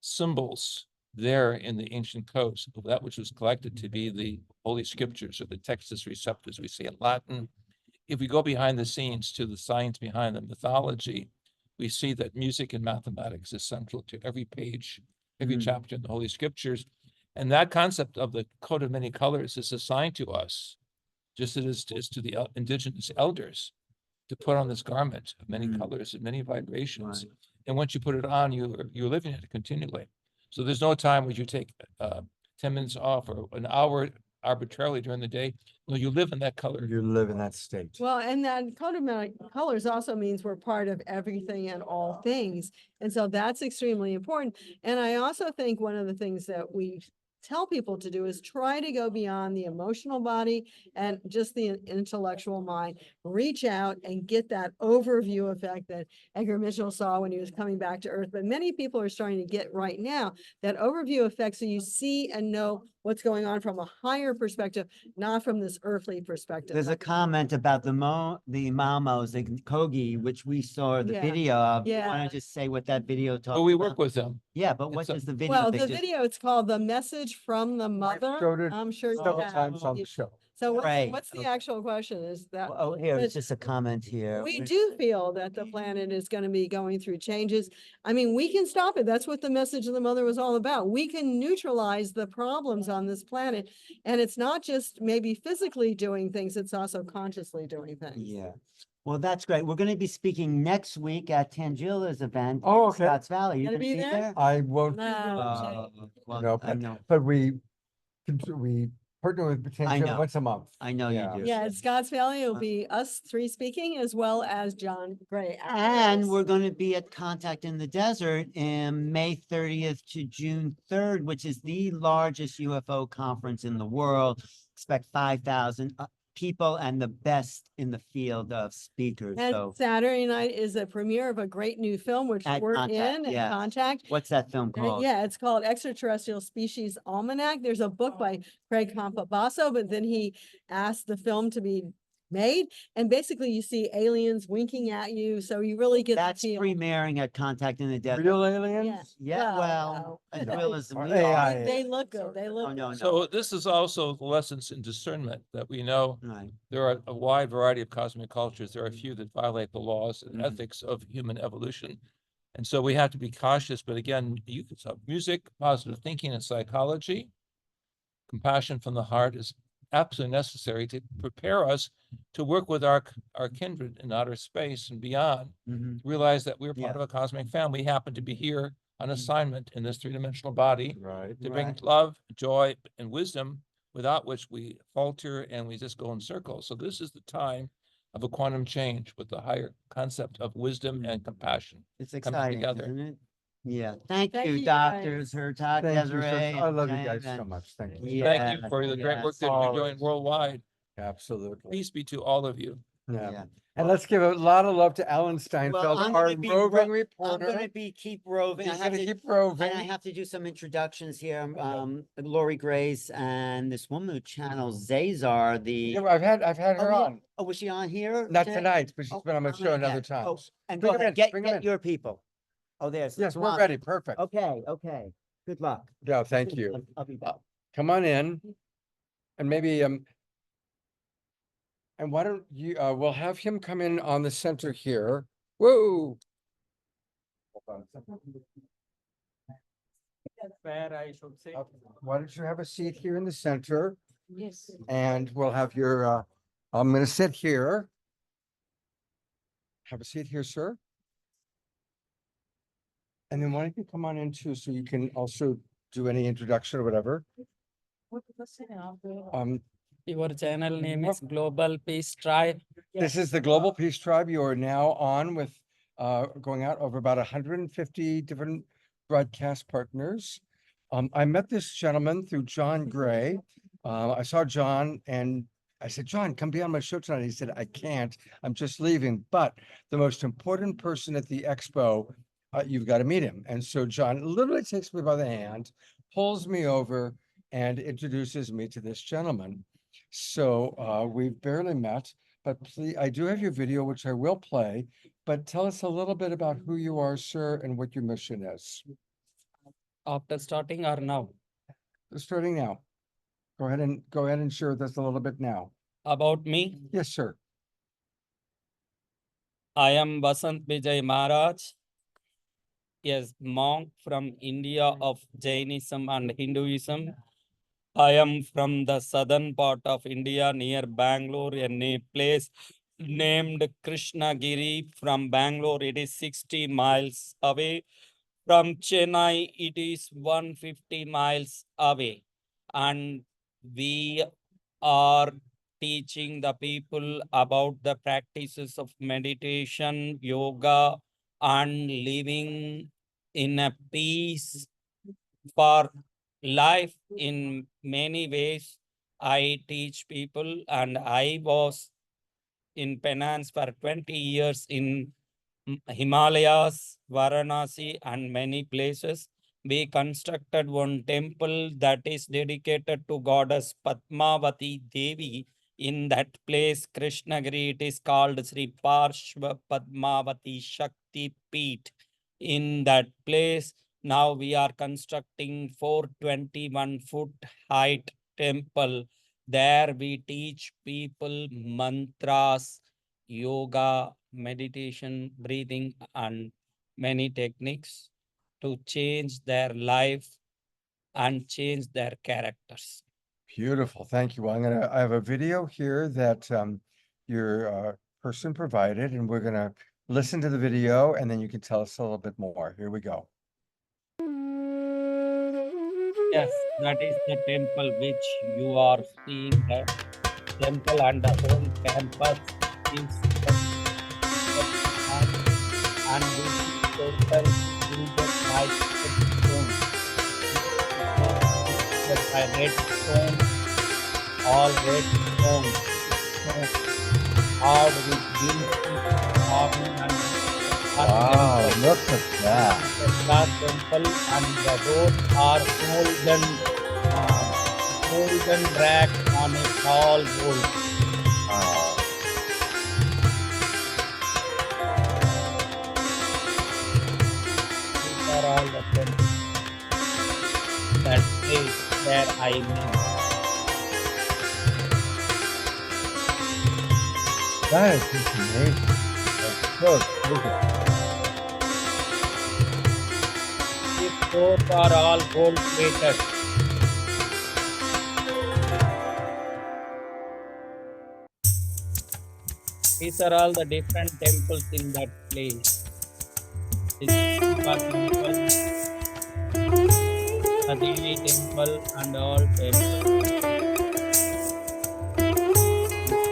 symbols there in the ancient codes of that which was collected to be the Holy Scriptures or the Textus Receptus, we say in Latin. If we go behind the scenes to the science behind the mythology, we see that music and mathematics is central to every page, every chapter in the Holy Scriptures. And that concept of the coat of many colors is assigned to us, just as it is to the indigenous elders, to put on this garment of many colors and many vibrations. Right. And once you put it on, you're living it continually. So there's no time where you take 10 minutes off or an hour arbitrarily during the day. No, you live in that color. You live in that state. Well, and that coat of many colors also means we're part of everything and all things. And so that's extremely important. And I also think one of the things that we tell people to do is try to go beyond the emotional body and just the intellectual mind. Reach out and get that overview effect that Edgar Mitchell saw when he was coming back to Earth. But many people are starting to get right now that overview effect, so you see and know what's going on from a higher perspective, not from this earthly perspective. There's a comment about the Mamos, the Kogi, which we saw the Yeah. video of. Yeah. Why don't you just say what that video talks But we about? work with them. Yeah, but what It's a- does the video? Well, they the just- video, it's called The Message from the Mother. showed it I'm sure. you several have. times on the show. So Right. what's the actual question is that? Oh, here, it's but just a comment here. We do feel that the planet is going to be going through changes. I mean, we can stop it. That's what the message of the mother was all about. We can neutralize the problems on this planet. And it's not just maybe physically doing things, it's also consciously doing things. Yeah. Well, that's great. We're going to be speaking next week at Tangila's event. Oh, in okay. Scotts Valley. You Gonna gonna be be there? there? I won't. No, Well, No, I know. but we partner with Potential know. once a month. I know you do. Yeah, at Scotts Valley, it'll be us three speaking as well as John Gray. And we're going to be at Contact in the Desert in May 30th to June 3rd, which is the largest UFO conference in the world. Expect 5,000 people and the best in the field of speakers. And So Saturday night is a premiere of a great new film, which At we're Contact, in at yes. Contact. what's that film called? Yeah, it's called Extraterrestrial Species Almanac. There's a book by Craig Campabasso, but then he asked the film to be made. And basically you see aliens winking at you. So you really get That's the feel. premiering at Contact in the Desert. Real aliens? Yeah, well, no. as real as Or we AI. are. They look good. They Oh, look no, good. So this is also lessons in discernment that we know Right. there are a wide variety of cosmic cultures. There are a few that violate the laws and Mhm. ethics of human evolution. And so we have to be cautious, but again, you can talk music, positive thinking and psychology. Compassion from the heart is absolutely necessary to prepare us to work with our kindred in outer space and beyond. Mhm. Realize that we're part Yeah. of a cosmic family. We happen to be here on assignment in this three-dimensional body Right. to bring Right. love, joy, and wisdom, without which we falter and we just go in circles. So this is the time of a quantum change with the higher concept of wisdom and compassion. It's coming exciting, together. isn't it? Yeah. Thank Thank you, you, guys. doctors Hurtak, Thank you, sir. Desiree. I love you and guys so Jan, much. Thank you. Yeah. Thank you for the great work yes. that you're doing Always. worldwide. Absolutely. Peace be to all of you. Yeah. Yeah. And let's give a lot of love to Alan Well, Steinfeld, I'm our gonna be roving I'm reporter. gonna be keep roving. He's I have gonna to keep roving. And I have to do some introductions here. Lori Grace and this woman who channels Zazar, the Yeah, I've had her yeah. on. Oh, was she on here? Not today? tonight, but she's Oh, been on my I'm show gonna another get- time. And Bring go 'em ahead, in, bring 'em get in. your people. Oh, there's. Yes, we're Swami. ready. Perfect. Okay, okay. Good luck. Yeah, thank you. I'll be back. Come on in. And maybe and why don't you we'll have him come in on the center here. Whoa. Hold on a second. Where I should say. Why don't you have a seat here in the center? Yes. And we'll have your I'm gonna sit here. Have a seat here, sir. And then why don't you come on in too, so you can also do any introduction or whatever. Your channel name is Global Peace Tribe. This is the Global Peace Tribe. You are now on with going out over about 150 different broadcast partners. I met this gentleman through John Gray. I saw John and I said, John, come be on my show tonight. He said, I can't, I'm just leaving. But the most important person at the expo, you've got to meet him. And so John literally takes me by the hand, pulls me over and introduces me to this gentleman. So we've barely met, but please, I do have your video, which I will play, but tell us a little bit about who you are, sir, and what your mission is. After starting or now? Starting now. Go ahead and share with us a little bit now. About me, Yes, sir. I am Vasant Vijay Maharaj, a monk from India of Jainism and Hinduism. I am from the southern part of India near Bangalore, in a place named Krishnagiri. From Bangalore, it is 60 miles away. From Chennai, it is 150 miles away. And we are teaching the people about the practices of meditation, yoga, and living in a peace for life in many ways. I teach people, and I was in penance for 20 years in Himalayas, Varanasi, and many places. We constructed one temple that is dedicated to goddess Padmavati Devi. In that place, Krishnagiri, it is called Sri Parshva Padmavati Shakti Peeth. In that place, now we are constructing 421-foot height temple. There we teach people mantras, yoga, meditation, breathing, and many techniques to change their life and change their characters. Beautiful. Thank you. Well, I have a video here that your person provided, and we're gonna listen to the video, and then you can tell us a little bit more. Here we go. Yes, that is the temple which you are seeing. The temple and the whole campus is and this is total built by red stone. By red stone, all red stone, hard with beautiful carving and Wow, look at that. the glass temple and the roads are golden rack on a tall pole. Wow. These are all the temples that place where I live. That is just amazing. That's so beautiful. These doors are all gold plated. These are all the different temples in that place. This is Shiva temple, the Devi temple, and all temples.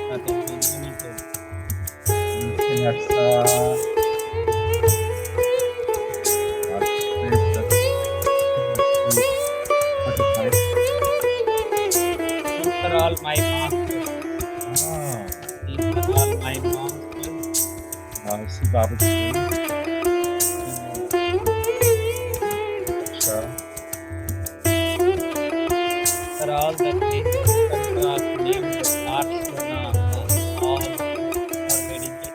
The Devi temple. Looking at These are all my masters. oh, These are all my masters. see Baba's screen. Sure. These are all the places that are named Parshvana. All are dedicated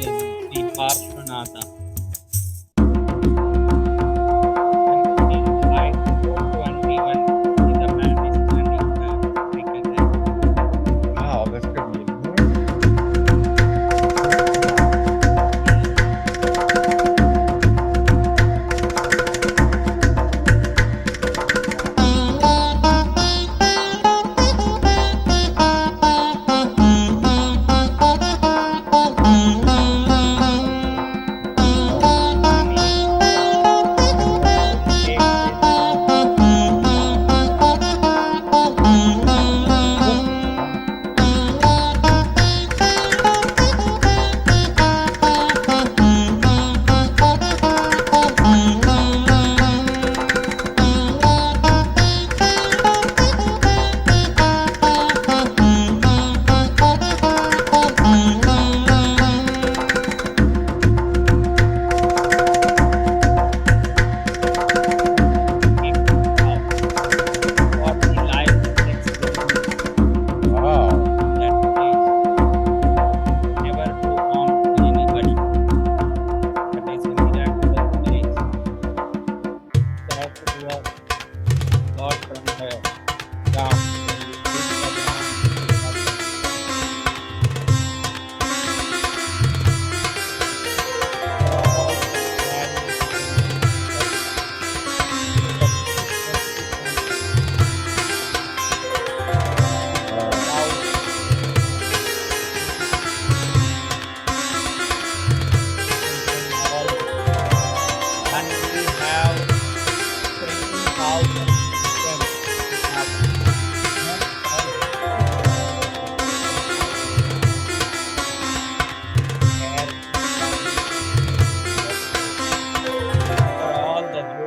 to Sri Parshvanatha. Wow, that's good meeting.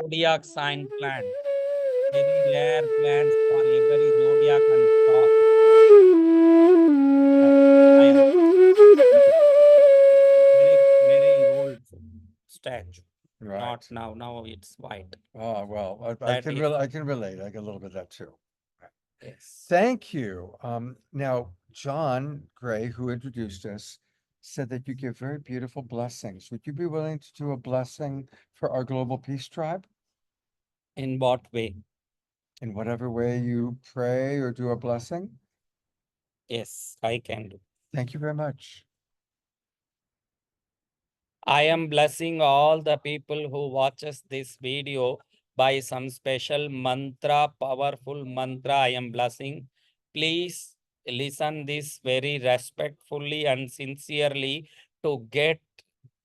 Zodiac sign plant. Very rare plants for every zodiac and star. Very old statue. Right. Not now. Now it's white. Oh, well, I That can is- really, I can relate. I get a little bit of that too. Yes. Thank you. Now, John Gray, who introduced us, said that you give very beautiful blessings. Would you be willing to do a blessing for our Global Peace Tribe? In what way? In whatever way you pray or do a blessing? Yes, I can do. Thank you very much. I am blessing all the people who watches this video by some special mantra, powerful mantra I am blessing. Please listen this very respectfully and sincerely to get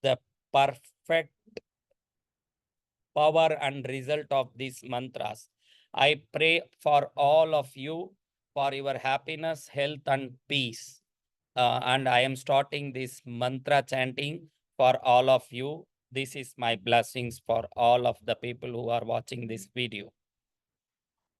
the perfect power and result of these mantras. I pray for all of you for your happiness, health, and peace. And I am starting this mantra chanting for all of you. This is my blessings for all of the people who are watching this video.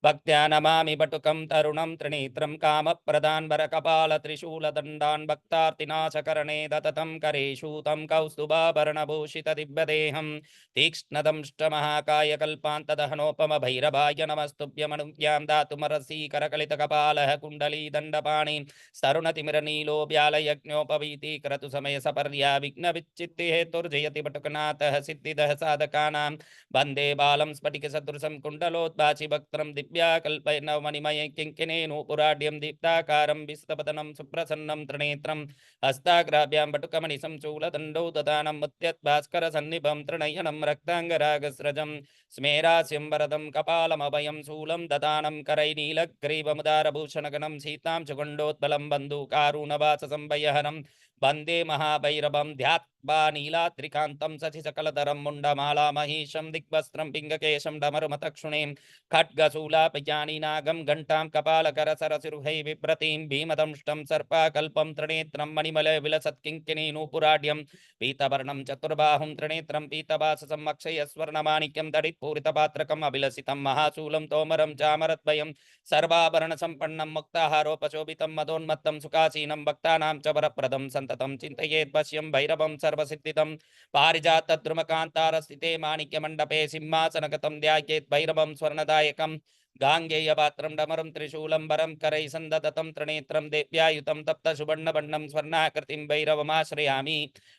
भक्त्यानमामि बटुकं तरुणं त्रिनेत्रं कामप्रदान् वरकपालत्रिशूलदण्डान् भक्तार्तिनाशकरणे दततं करेषूतं कौस्तुभाभरणभूषितदिव्यदेहं तीक्ष्णदंष्टमहाकायकल्पान्तदहनोपमभैरवाय नमस्तुभ्यमनुज्ञां दातुमरसि करकलितकपालः कुण्डली दण्डपाणि तरुणतिमिरनीलो व्यालयज्ञोपवीति क्रतुसमयसपर्या विघ्नविच्चित्ति हेतुर्जयति बटुकनाथः सिद्धिदः साधकानां वन्दे बालं स्फटिकसदृशं कुण्डलोद्भासि वक्त्रं दिव्याकल्पैर्नवमणिमये किङ्किणेनूपुराढ्यं दीप्ताकारं विस्तपतनं सुप्रसन्नं त्रिनेत्रं हस्ताग्राभ्यां बटुकमणिसं शूलदण्डौ ददानं मुद्यद्भास्करसन्निभं त्रिनयनं रक्ताङ्गरागस्रजं स्मेरास्यं वरदं कपालमभयं शूलं ददानं करैनीलग्रीवमुदारभूषणगणं सीतां सुगण्डोत्पलं बन्धुकारुणवाससंवयहनं वन्दे महाभैरवं ध्यात्वा नीलाद्रिकान्तं शशिसकलधरं मुण्डमाला महेशं दिग्वस्त्रं पिङ्गकेशं डमरुमतक्षुणीं खड्गशूलापयानि नागं घण्टां कपालकरसरसिरुहै बिभ्रतीं भीमदंष्टं सर्पाकल्पं त्रिनेत्रं मणिमलय विलसत्किङ्किणीनूपुराढ्यं पीतवर्णं चतुर्बाहुं त्रिनेत्रं पीतवाससं अक्षयस्वर्णमाणिक्यं तडित्पूरितपात्रकम् अभिलषितं महाशूलं तोमरं चामरद्वयं सर्वाभरणसम्पन्नं मुक्ताहारोपशोभितं मदोन्मत्तं सुखासीनं भक्तानां च वरप्रदं सन्ततं चिन्तयेद्वश्यं भैरवं सर्वसिद्धिदं पारिजातद्रुमकान्तारस्थिते माणिक्यमण्डपे सिंहासनगतं ध्यायेत् भैरवं स्वर्णदायकं गाङ्गेयपात्रं डमरुं त्रिशूलं वरं करैः सन्ददतं त्रिनेत्रं देव्यायुतं तप्तसुवर्णवर्णं स्वर्णाकृतिं भैरवमाश्रयामि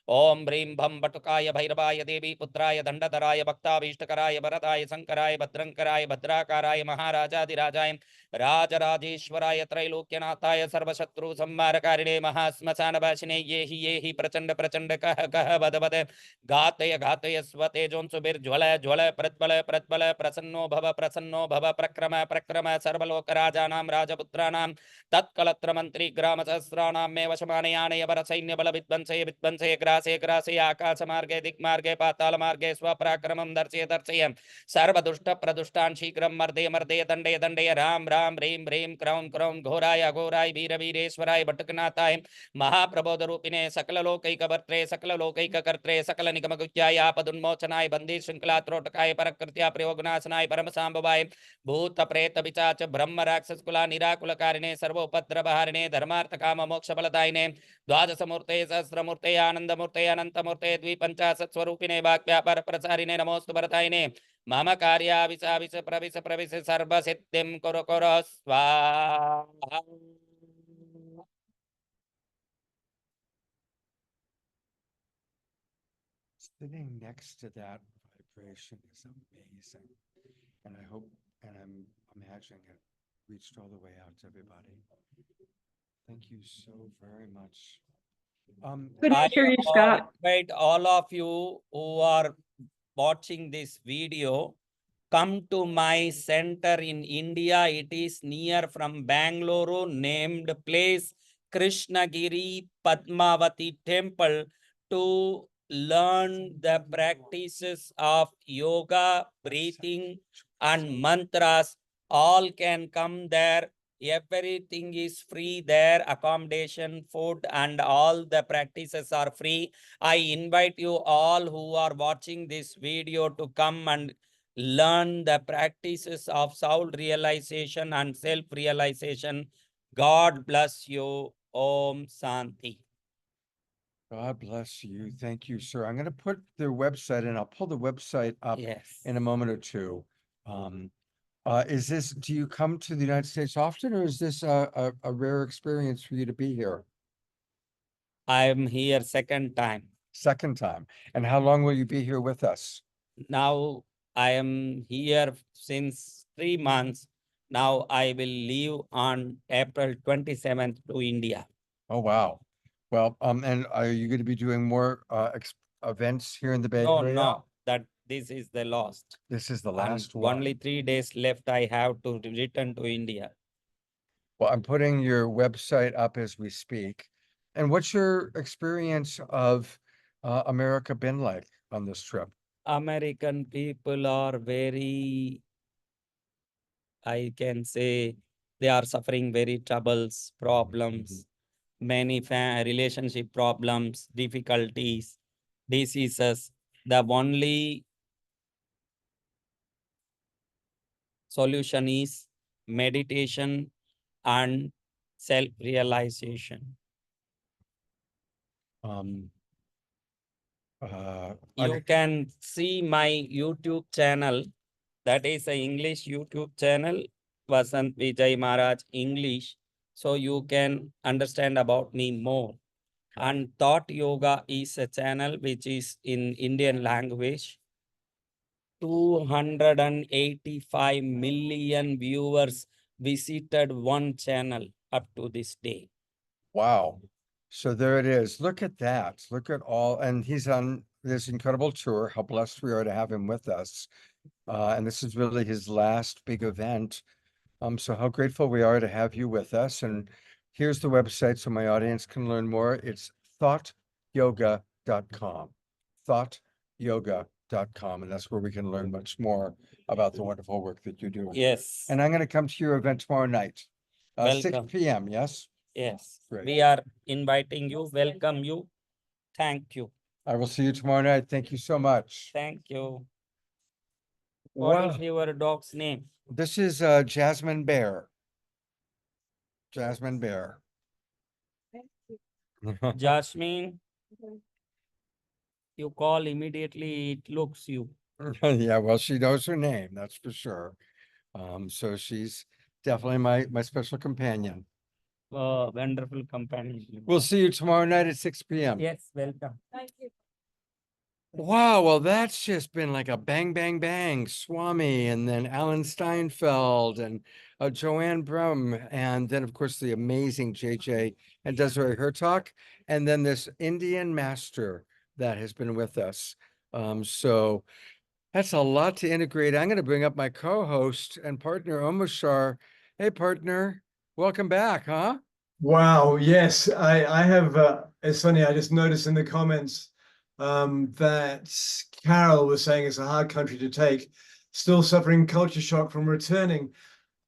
ॐ ह्रीं भं बटुकाय भैरवाय देवी पुत्राय दण्डधराय भक्ताभीष्टकराय वरदाय शङ्कराय भद्रङ्कराय भद्राकाराय महाराजाधिराजाय राजराजेश्वराय त्रैलोक्यनाथाय सर्वशत्रु संहारकारिणे महाश्मशानवासिने ये हि प्रचण्ड प्रचण्ड कह कह वद वद घातय घातय स्वतेजोंसुभिर्ज्वल ज्वल प्रज्वल प्रज्वल प्रसन्नो भव प्रक्रम प्रक्रम सर्वलोकराजानां राजपुत्राणां तत्कलत्र मन्त्री ग्राम सहस्राणां मे वशमानयानय वरसैन्यबल विध्वंसय विध्वंसय ग्रासे ग्रासे आकाशमार्गे दिक्मार्गे पातालमार्गे स्वपराक्रमं दर्शय दर्शय सर्वदुष्ट प्रदुष्टान् शीघ्रं मर्दय मर्दय दण्डय दण्डय राम राम ह्रीं ह्रीं क्रौं क्रौं घोराय अघोराय वीर वीरेश्वराय भटकनाथाय महाप्रबोधरूपिणे सकललोकैकभर्त्रे सकललोकैककर्त्रे सकलनिगमगुह्याय आपदुन्मोचनाय बन्दी शृङ्खलात्रोटकाय परकृत्या प्रयोगनाशनाय परमसाम्भवाय भूत प्रेत पिशाच ब्रह्म राक्षस कुला निराकुलकारिणे सर्वोपद्रवहारिणे धर्मार्थ काम मोक्षफलदायिने द्वादशमूर्ते सहस्रमूर्ते आनन्दमूर्ते अनन्तमूर्ते द्विपञ्चाशत् स्वरूपिणे वाक्व्यापार प्रसारिणे नमोस्तु भरतायिने मम कार्याविष प्रविश प्रविश सर्वसिद्धिं कुरु कुरु स्वाहा। Sitting next to that vibration is amazing. And I hope, and I'm imagining it reached all the way out to everybody. Thank you so very much. I invite all of you who are watching this video, come to my center in India. It is near from Bangalore, named place Krishnagiri Padmavati Temple, to learn the practices of yoga, breathing, and mantras. All can come there. Everything is free there. Accommodation, food, and all the practices are free. I invite you all who are watching this video to come and learn the practices of soul realization and self-realization. God bless you. Om Santi. God bless you. Thank you, sir. I'm going to put their website in. I'll pull the website up in a moment or two. Do you come to the United States often, or is this a rare experience for you to be here? I'm here second time. Second time. And how long will you be here with us? Now I am here since 3 months. Now I will leave on April 27th to India. Oh, wow. Well, and are you going to be doing more events here in the Bay Area? No, that this is the last. This is the last one. Only 3 days left. I have to return to India. Well, I'm putting your website up as we speak. And what's your experience of America been like on this trip? American people are very I can say they are suffering very troubles, problems, many relationship problems, difficulties, diseases. The only solution is meditation and self-realization. Um, You can see my YouTube channel. That is a English YouTube channel, Vasant Vijay Maharaj English. So you can understand about me more. And Thought Yoga is a channel which is in Indian language. 285 million viewers visited one channel up to this day. Wow. So there it is. Look at that. Look at all, and he's on this incredible tour. How blessed we are to have him with us. And this is really his last big event. So how grateful we are to have you with us. And here's the website so my audience can learn more. It's thoughtyoga.com. Thoughtyoga.com. And that's where we can learn much more about the wonderful work that you do. Yes. And I'm going to come to your event tomorrow night. 6 Welcome. p.m. Yes? Yes. Great. We are inviting you, welcome you. Thank you. I will see you tomorrow night. Thank you so much. Thank you. What Wow. is your dog's name? This is Jasmine Bear. Jasmine Bear. Jasmine. You call immediately, it looks you. Yeah, well, she knows her name, that's for sure. So she's definitely my special companion. Wonderful companion. We'll see you tomorrow night at 6 p.m. Yes, welcome. Thank you. Wow, well, that's just been like a bang, bang, bang. Swami, and then Alan Steinfeld, and Joanne Brem, and then, of course, the amazing JJ and Desiree Hurtak, and then this Indian master that has been with us. So that's a lot to integrate. I'm going to bring up my co-host and partner, Omashar. Hey, partner, welcome back, huh? Wow, yes, I have, it's funny, I just noticed in the comments that Carol was saying it's a hard country to take, still suffering culture shock from returning.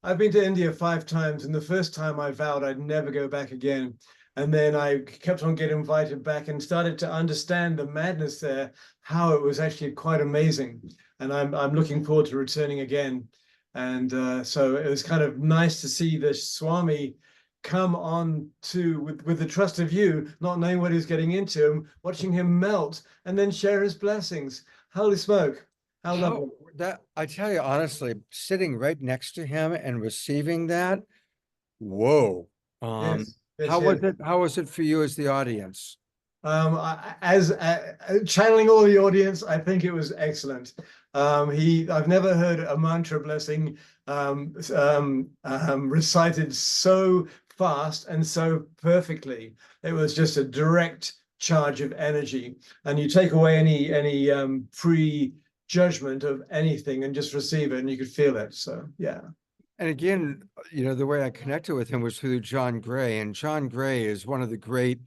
I've been to India 5 times, and the first time I vowed I'd never go back again. And then I kept on getting invited back and started to understand the madness there, how it was actually quite amazing. And I'm looking forward to returning again. And so it was kind of nice to see the Swami come on to with the trust of you, not knowing what he's getting into, watching him melt and then share his blessings. Holy smoke. How lovely. That, I tell you honestly, sitting right next to him and receiving that, whoa. Yes, How was it for you as the audience? As channeling all the audience, I think it was excellent. I've never heard a mantra blessing recited so fast and so perfectly. It was just a direct charge of energy, and you take away any pre-judgment of anything and just receive it, and you could feel it. So yeah. And again, you know, the way I connected with him was through John Gray, and John Gray is one of the great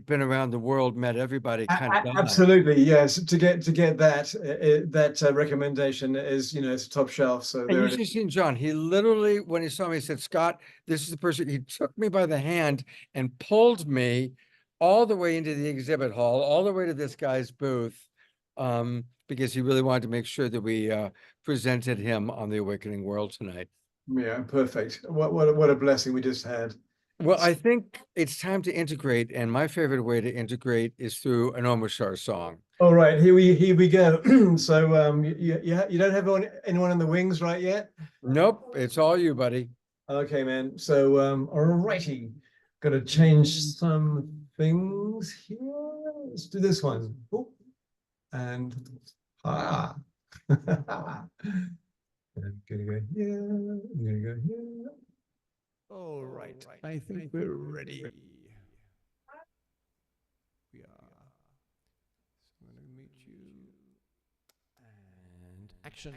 been around the world, met everybody kind of guy. Absolutely, yes. To get that recommendation is, it's top shelf. So And there you it is. just seen John, he literally, when he saw me, he said, Scott, this is the person. He took me by the hand and pulled me all the way into the exhibit hall, all the way to this guy's booth, because he really wanted to make sure that we presented him on the Awakening World tonight. Yeah, perfect. What a blessing we just had. Well, I think it's time to integrate, and my favorite way to integrate is through an Omashar song. All right, here we go. So you don't have anyone in the wings right yet? Nope, it's all you, buddy. Okay, man. So all righty, got to change some things here. Let's do this one. Oh, and I'm gonna go here. I'm gonna go here. All right, I think we're ready. We are. So I'm going to meet you. And action.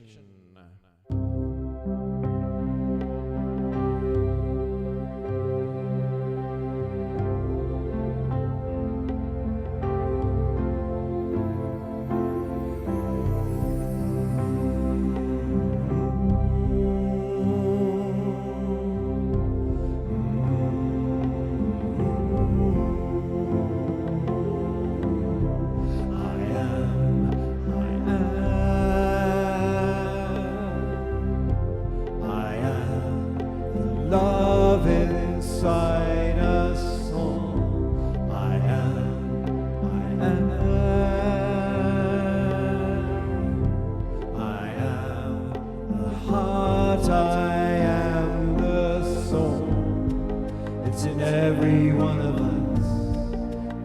heart, I am the soul. It's in every one of us,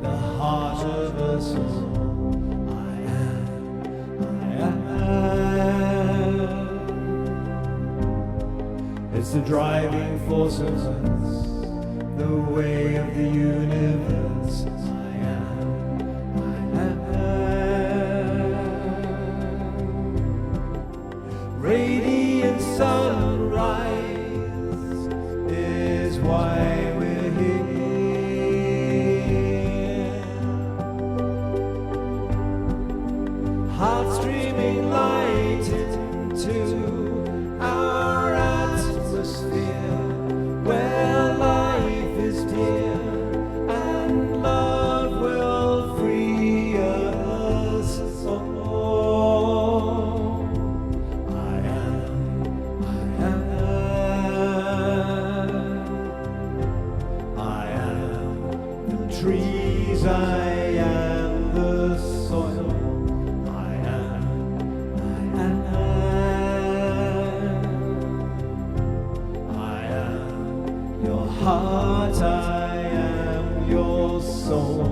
the heart of us all. I am. It's the driving force of us, the way of the universe. I am. Radiant sunrise is why we're here. Heart streaming light into our atmosphere, where life is dear and love will free us all. I am the trees, I am the soil. Heart, I am your soul.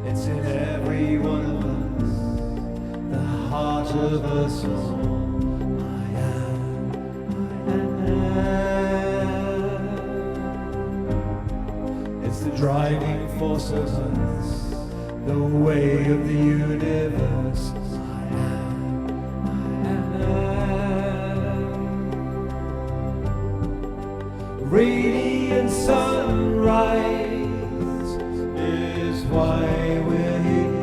It's in every one of us, the heart of us all. I am. It's the driving force of us, the way of the universe. Radiant sunrise is why we're here.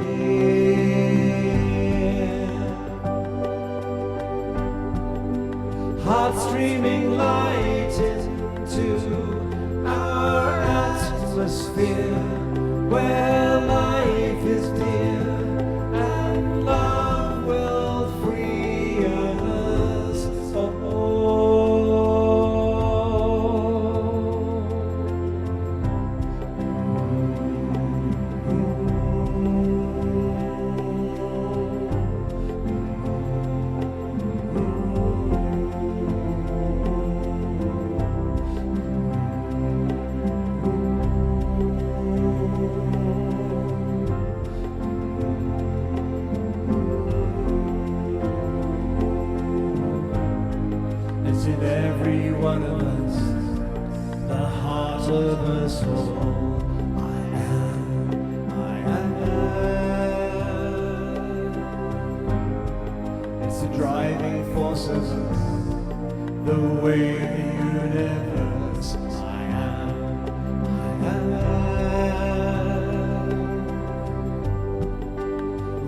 Heart streaming light into our atmosphere, where life is dear and love will free us all. It's in every one of us, the heart of us all. I am. It's the driving force of us, the way of the universe. I am.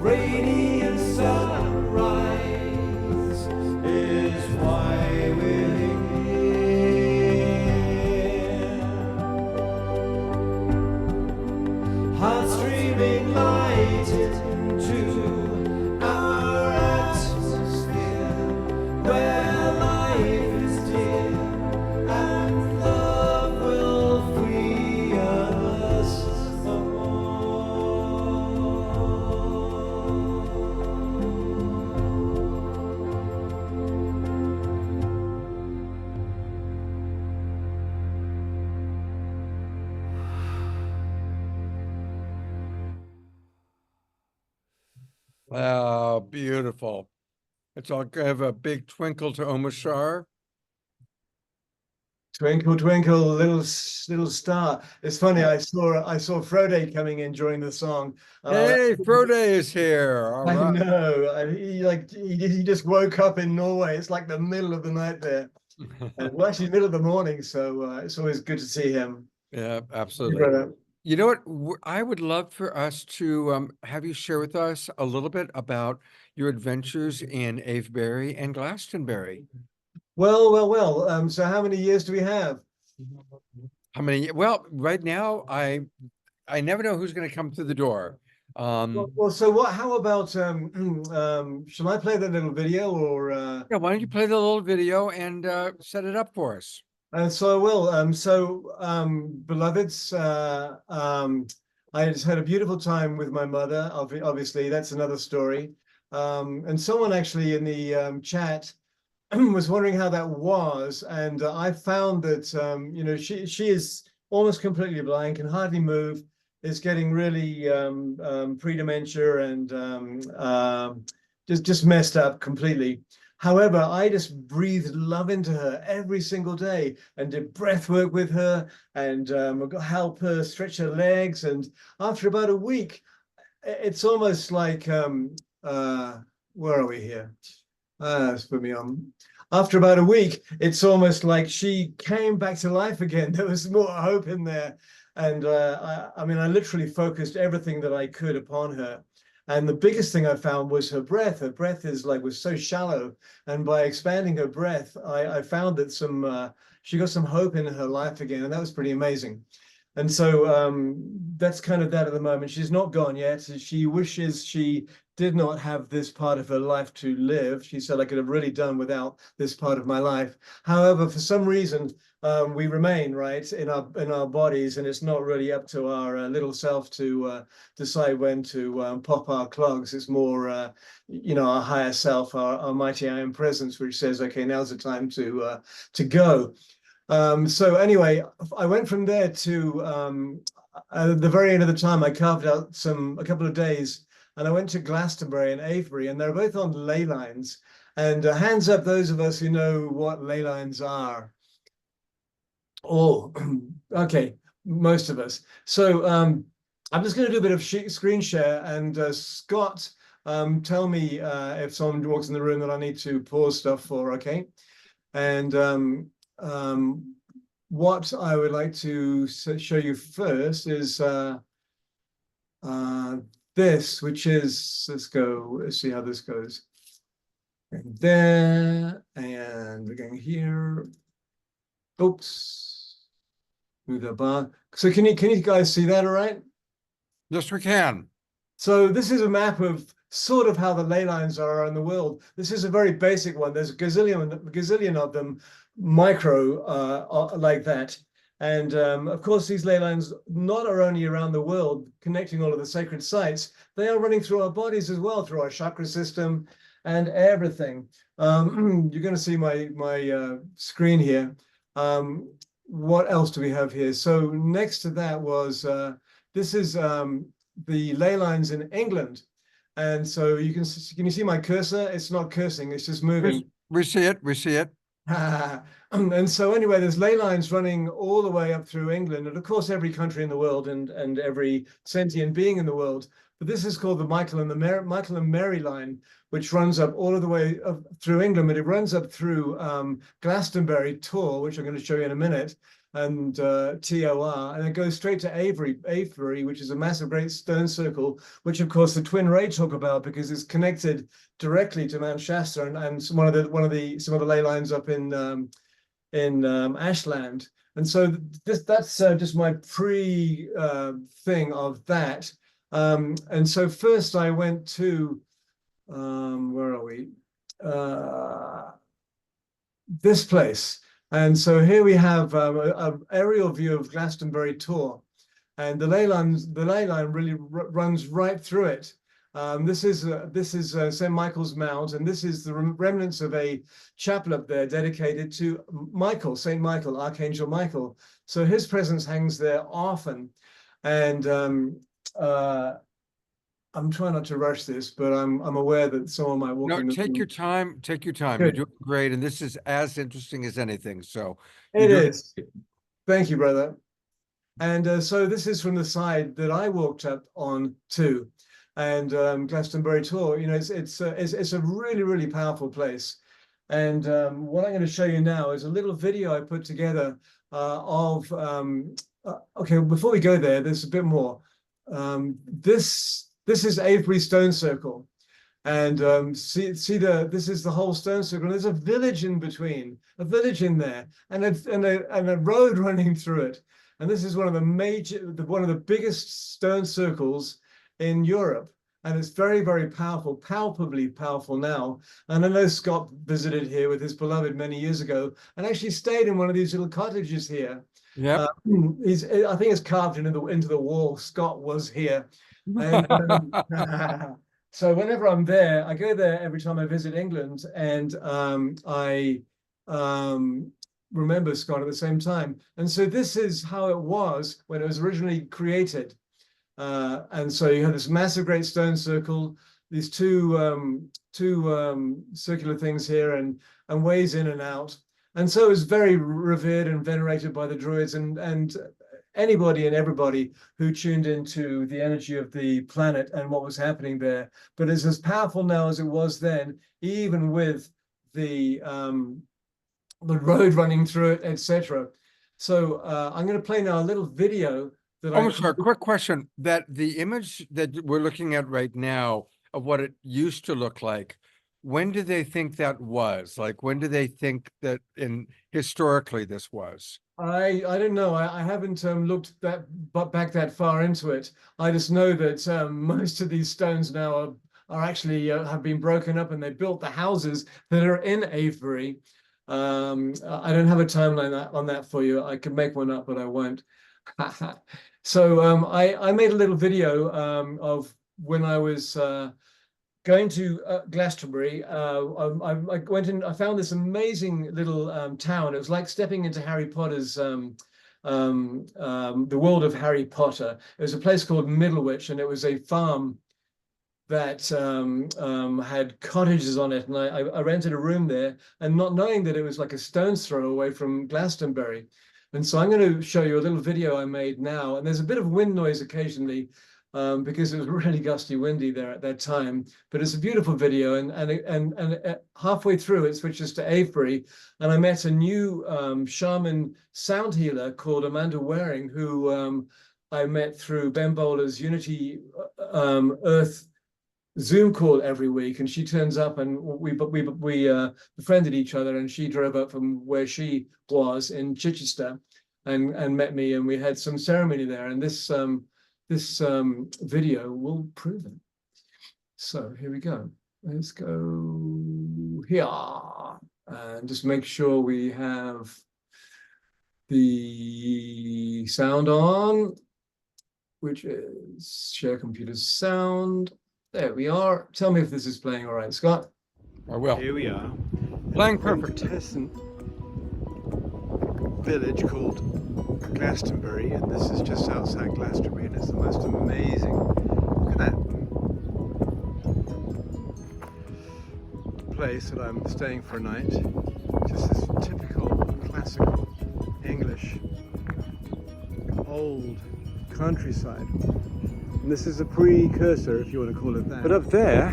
Radiant sunrise is why we're here. Heart streaming light into our atmosphere, where life is dear and love will free us all. Wow, beautiful. It's all give a big twinkle to Omashar. Twinkle, twinkle, little star. It's funny. I saw Frode coming in during the song. Hey, Frode is here. All I right. know. He just woke up in Norway. It's like the middle of the night there. Well, actually, middle of the morning. So it's always good to see him. Yeah, Hey, absolutely. brother. You know what? I would love for us to have you share with us a little bit about your adventures in Avebury and Glastonbury. Well. So how many years do we have? How many? Well, right now, I never know who's going to come through the door. Well, so what? How about shall I play that little video or? Yeah, why don't you play the little video and set it up for us? So I will. Beloveds, I just had a beautiful time with my mother. Obviously, that's another story. And someone actually in the chat was wondering how that was, and I found that you know, she is almost completely blind, can hardly move, is getting really pre-dementia and just messed up completely. However, I just breathed love into her every single day and did breath work with her and help her stretch her legs. And after about a week, it's almost like where are we here? Let's put me on. After about a week, it's almost like she came back to life again. There was more hope in there. And I mean, I literally focused everything that I could upon her. And the biggest thing I found was her breath. Her breath was so shallow. And by expanding her breath, I found that she got some hope in her life again. And that was pretty amazing. And so that's kind of that at the moment. She's not gone yet. She wishes she did not have this part of her life to live. She said, I could have really done without this part of my life. However, for some reason, we remain right in our bodies, and it's not really up to our little self to decide when to pop our clogs. It's more, you know, our higher self, our mighty I am presence, which says, okay, now's the time to go. So anyway, I went from there to at the very end of the time, I carved out a couple of days, and I went to Glastonbury and Avebury, and they're both on ley lines. And hands up those of us who know what ley lines are. Oh, okay, most of us. So I'm just going to do a bit of screen share, and Scott, tell me if someone walks in the room that I need to pause stuff for, okay? And what I would like to show you first is this, which is, let's see how this goes. And there, and we're going here. Oops, move that bar. So can you guys see that all right? Yes, we can. So this is a map of sort of how the ley lines are around the world. This is a very basic one. There's a gazillion of them, micro like that. And of course, these ley lines not are only around the world, connecting all of the sacred sites, they are running through our bodies as well, through our chakra system and everything. You're going to see my screen here. What else do we have here? So next to that was, this is the ley lines in England. And so can you see my cursor? It's not cursing, it's just moving. We see it, we see it. And so anyway, there's ley lines running all the way up through England, and of course every country in the world and every sentient being in the world. But this is called the Michael and Mary line, which runs up all of the way up through England, but it runs up through Glastonbury Tor, which I'm going to show you in a minute, and TOR, and it goes straight to Avebury, which is a massive great stone circle, which of course the Twin Ray talk about because it's connected directly to Mount Shasta and some of the ley lines up in Ashland. And so that's just my thing of that. And so first I went to where are we? This place. And so here we have an aerial view of Glastonbury Tor, and the ley line really runs right through it. This is St. Michael's Mount, and this is the remnants of a chapel up there dedicated to Michael, St. Michael, Archangel Michael. So his presence hangs there often, and I'm trying not to rush this, but I'm aware that someone might walk in. No, take your time. Take your time. Good. You're doing great, and this is as interesting as anything. So It is. Thank you, brother. And so this is from the side that I walked up on too, and Glastonbury Tor. You know, it's a really, really powerful place. And what I'm going to show you now is a little video I put together of. Okay, before we go there, there's a bit more. This is Avebury Stone Circle, and this is the whole stone circle. And there's a village in between, a village in there, and a road running through it. And this is one of the biggest stone circles in Europe, and it's very, very powerful, palpably powerful now. And I know Scott visited here with his beloved many years ago, and actually stayed in one of these little cottages here. Yeah, I think it's carved into the wall. Scott was here. And, So whenever I'm there, I go there every time I visit England, and I remember Scott at the same time. And so this is how it was when it was originally created. And so you have this massive great stone circle, these two circular things here, and ways in and out. And so it was very revered and venerated by the Druids and anybody and everybody who tuned into the energy of the planet and what was happening there. But it's as powerful now as it was then, even with the road running through it, etc. So I'm going to play now a little video that Omashar, quick question. That the image that we're looking at right now of what it used to look like, when do they think that was? Like, when do they think that historically this was? I don't know. I haven't looked back that far into it. I just know that most of these stones now are actually have been broken up, and they built the houses that are in Avebury. I don't have a timeline on that for you. I could make one up, but I won't. So I made a little video of when I was going to Glastonbury. I went in. I found this amazing little town. It was like stepping into Harry Potter's the world of Harry Potter. It was a place called Middlewich, and it was a farm that had cottages on it. And I rented a room there, and not knowing that it was like a stone's throw away from Glastonbury. And so I'm going to show you a little video I made now. And there's a bit of wind noise occasionally because it was really gusty windy there at that time. But it's a beautiful video. And halfway through, it switches to Avebury. And I met a new shaman sound healer called Amanda Waring, who I met through Ben Bowler's Unity Earth Zoom call every week, and she turns up, and we befriended each other, and she drove up from where she was in Chichester and met me, and we had some ceremony there, and this video will prove it. So here we go. Let's go here and just make sure we have the sound on, which is share computer sound. There we are. Tell me if this is playing all right, Scott. I will. Here we are. Playing perfect. Quintessent village called Glastonbury, and this is just outside Glastonbury, and it's the most amazing. Look at that place that I'm staying for a night. Just this typical classical English old countryside. And this is a precursor, if you want to call it that. But up there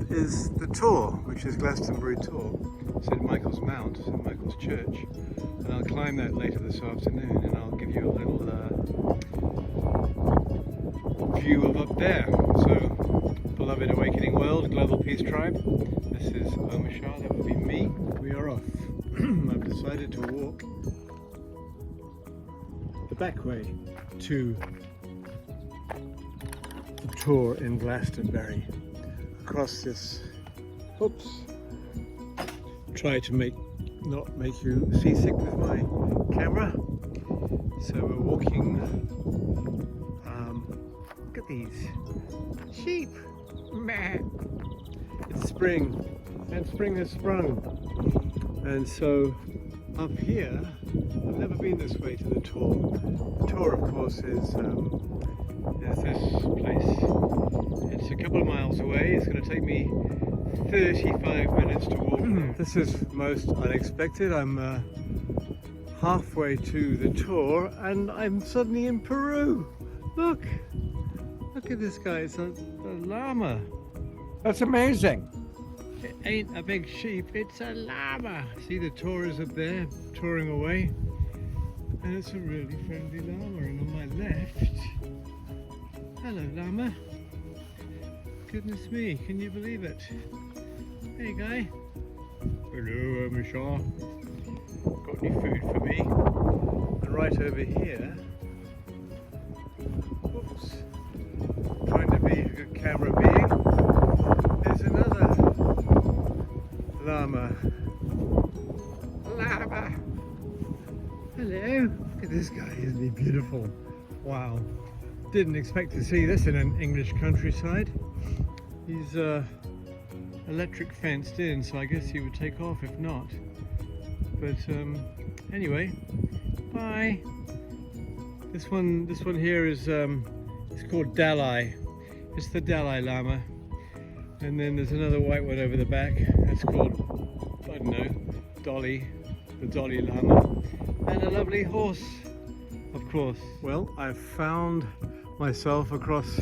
is the Tor, which is Glastonbury Tor, St. Michael's Mount, St. Michael's Church. And I'll climb that later this afternoon, and I'll give you a little view of up there. So, beloved Awakening World, Global Peace Tribe, this is Omashar, that would be me. We are off. I've decided to walk the back way to the tour in Glastonbury, across this, try to not make you seasick with my camera. So we're walking, look at these sheep, meh. It's spring, and spring has sprung. And so up here, I've never been this way to the Tor. The Tor, of course, is this place. It's a couple of miles away. It's going to take me 35 minutes to walk. This is most unexpected. I'm halfway to the Tor, and I'm suddenly in Peru. Look at this guy. It's a llama. That's amazing. It ain't a big sheep, it's a llama. See, the Tor is up there, touring away. And it's a really friendly llama. And on my left, hello llama. Goodness me, can you believe it? Hey guy. Hello, Omashar. Got any food for me? And right over here, whoops, trying to be a good camera being, there's another llama. Llama! Hello! Look at this guy, isn't he beautiful? Wow. Didn't expect to see this in an English countryside. He's electric fenced in, so I guess he would take off if not. But anyway, bye. This one here is it's called Dalai. It's the Dalai Lama. And then there's another white one over the back. That's called, I don't know, Dolly, the Dolly Lama. And a lovely horse, of course. Well, I've found myself across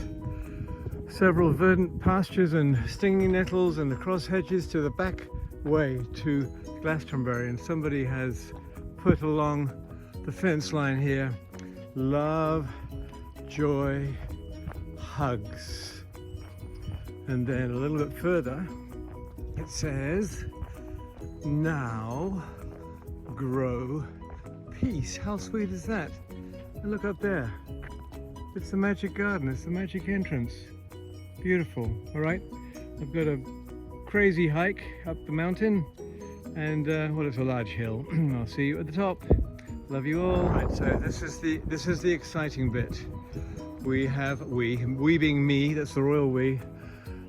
several verdant pastures and stinging nettles and across hedges to the back way to Glastonbury, and somebody has put along the fence line here, love, joy, hugs. And then a little bit further it says, now grow peace. How sweet is that? And look up there, it's the magic garden, it's the magic entrance. Beautiful. All right, I've got a crazy hike up the mountain, and well, it's a large hill. I'll see you at the top. Love you all. Right, so this is the exciting bit. We being me, that's the royal we,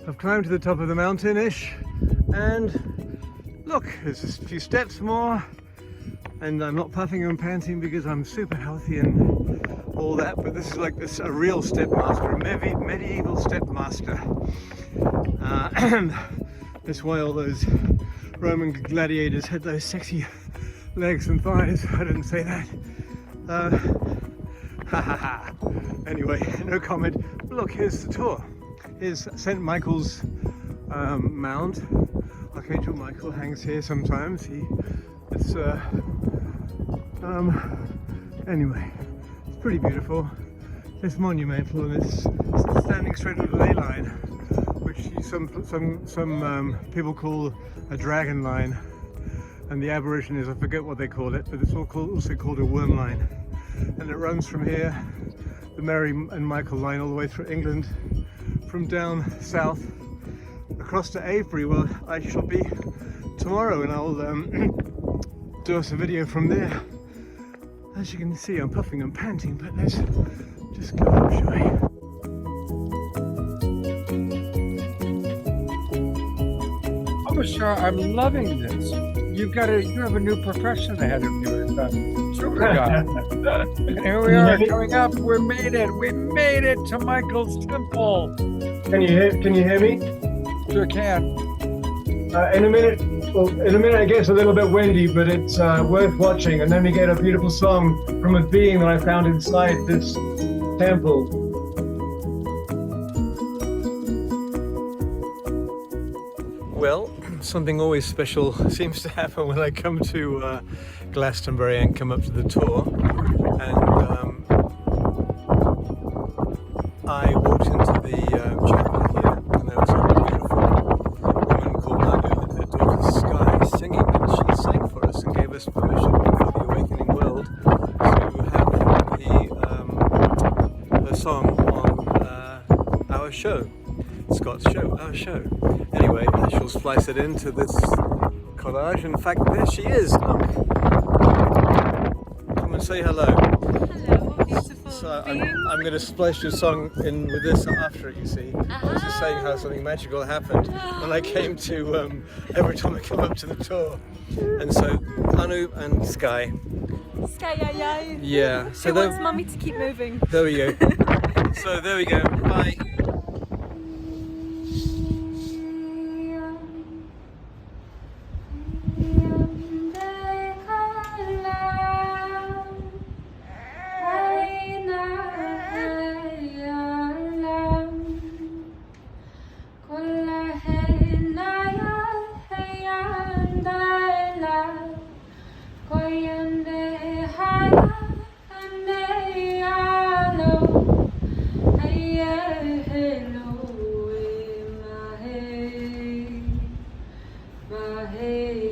have climbed to the top of the mountain-ish, and look, there's just a few steps more, and I'm not puffing and panting because I'm super healthy and all that, but this is like a real stepmaster, a medieval stepmaster. That's why all those Roman gladiators had those sexy legs and thighs. I didn't say that. Anyway, no comment. Look, here's the tour. Here's St. Michael's Mount. Archangel Michael hangs here sometimes. Anyway, it's pretty beautiful. It's monumental, and it's standing straight on the ley line, which some people call a dragon line, and the Aborigines, I forget what they call it, but it's also called a worm line. And it runs from here, the Mary and Michael line, all the way through England, from down south across to Avebury, where I shall be tomorrow, and I'll do us a video from there. As you can see, I'm puffing and panting, but let's just go up, shall we? Omashar, I'm loving this. You have a new profession ahead of you as a tour guide. And here we are coming up. We made it to Michael's temple. Can you hear me? Sure can. In a minute it gets a little bit windy, but it's worth watching. And then we get a beautiful song from a being that I found inside this temple. Well, something always special seems to happen when I come to Glastonbury and come up to the tour. And I walked into the chapel here, and there was a beautiful woman called Manu and her daughter Sky singing, and she sang for us and gave us permission for the Awakening World to have the song on our show. Scott's show, our show. Anyway, I shall splice it into this collage. In fact, there she is. Look. Come and say hello. Hello, beautiful. So I'm going to splice your song in with this after it, you see. I was just saying how something magical happened when I came to, every time I come up to the tour. And so, Anu and Sky. Sky, yeah. She wants Mummy to keep moving. There we go. So there we go. Bye. Hey,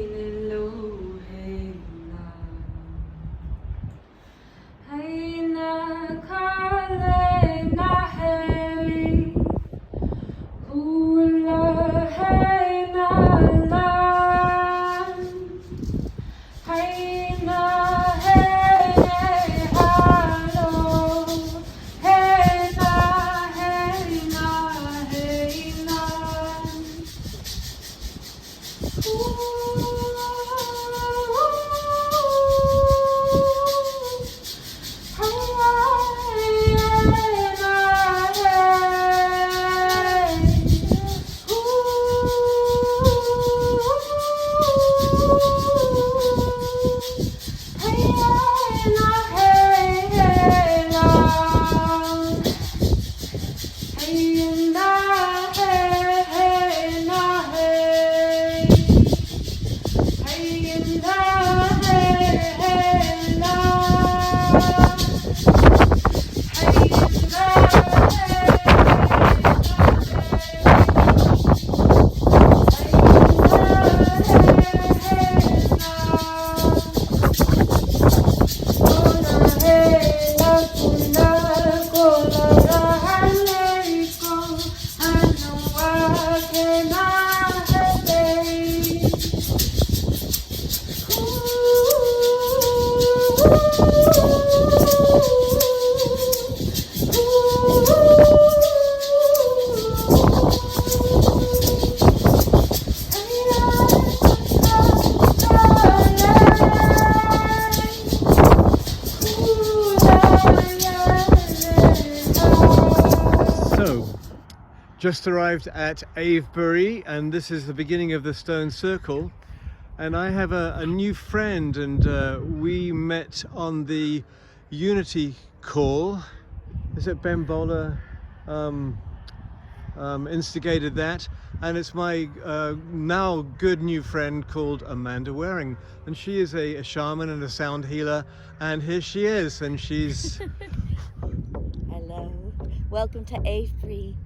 Just arrived at Avebury, and this is the beginning of the Stone Circle. And I have a new friend, and we met on the Unity call. Is it Ben Bowler instigated that? And it's my now good new friend called Amanda Waring, and she is a shaman and a sound healer, and here she is, and she's Hello, welcome to Avebury.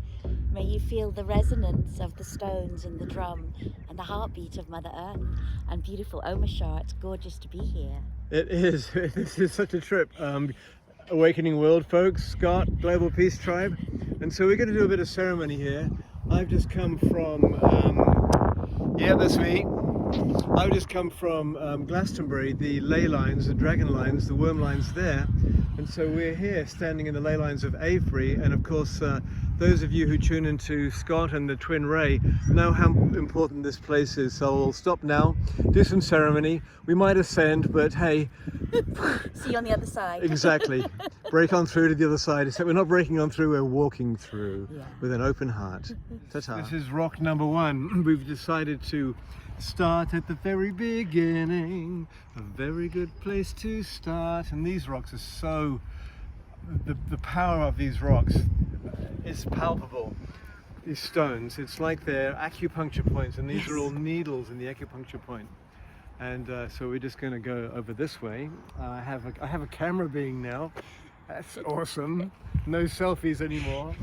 May you feel the resonance of the stones and the drum and the heartbeat of Mother Earth and beautiful Omashar. It's gorgeous to be here. It is. This is such a trip. Awakening World folks, Scott, Global Peace Tribe. And so we're going to do a bit of ceremony here. I've just come from, yeah, that's me. I've just come from Glastonbury, the ley lines, the dragon lines, the worm lines there. And so we're here standing in the ley lines of Avebury, and of course those of you who tune into Scott and the Twin Ray know how important this place is. So we'll stop now, do some ceremony. We might ascend, but hey. See you on the other side. Exactly. Break on through to the other side. Except we're not breaking on through, we're walking through with an open heart. Ta-ta. This is rock number 1. We've decided to start at the very beginning. A very good place to start. And these rocks are so, the power of these rocks is palpable. These stones, it's like they're acupuncture points, and these are all needles in the acupuncture point. And so we're just going to go over this way. I have a camera being now. That's awesome. No selfies anymore.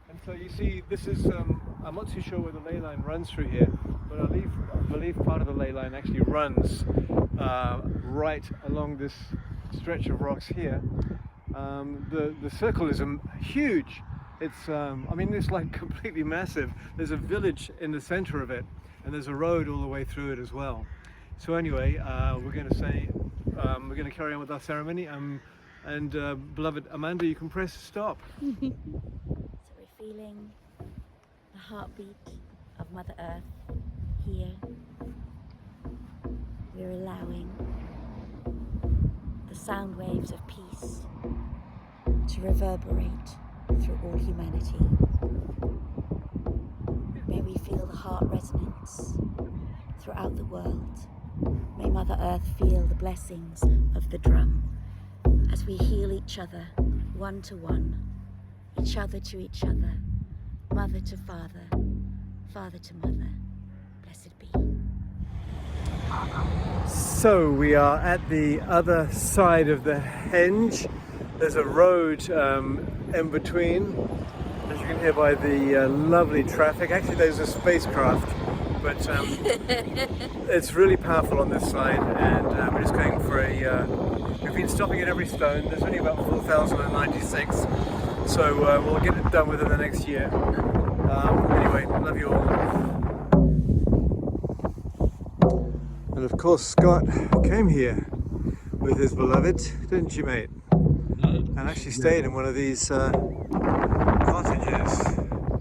And so you see, this is, I'm not too sure where the ley line runs through here, but I believe part of the ley line actually runs right along this stretch of rocks here. The circle is huge. It's, I mean, it's like completely massive. There's a village in the center of it, and there's a road all the way through it as well. So anyway, we're going to say, we're going to carry on with our ceremony, and beloved Amanda, you can press stop. So we're feeling the heartbeat of Mother Earth here. We're allowing the sound waves of peace to reverberate through all humanity. May we feel the heart resonance throughout the world. May Mother Earth feel the blessings of the drum as we heal each other, one to one, each other to each other, mother to father, father to mother. Blessed be. So we are at the other side of the henge. There's a road in between, as you can hear by the lovely traffic. Actually, there's a spacecraft, but it's really powerful on this side, and we're just going for a, we've been stopping at every stone. There's only about 4,096, so we'll get it done within the next year. Anyway, love you all. And of course, Scott came here with his beloved, didn't you, mate? And actually stayed in one of these cottages.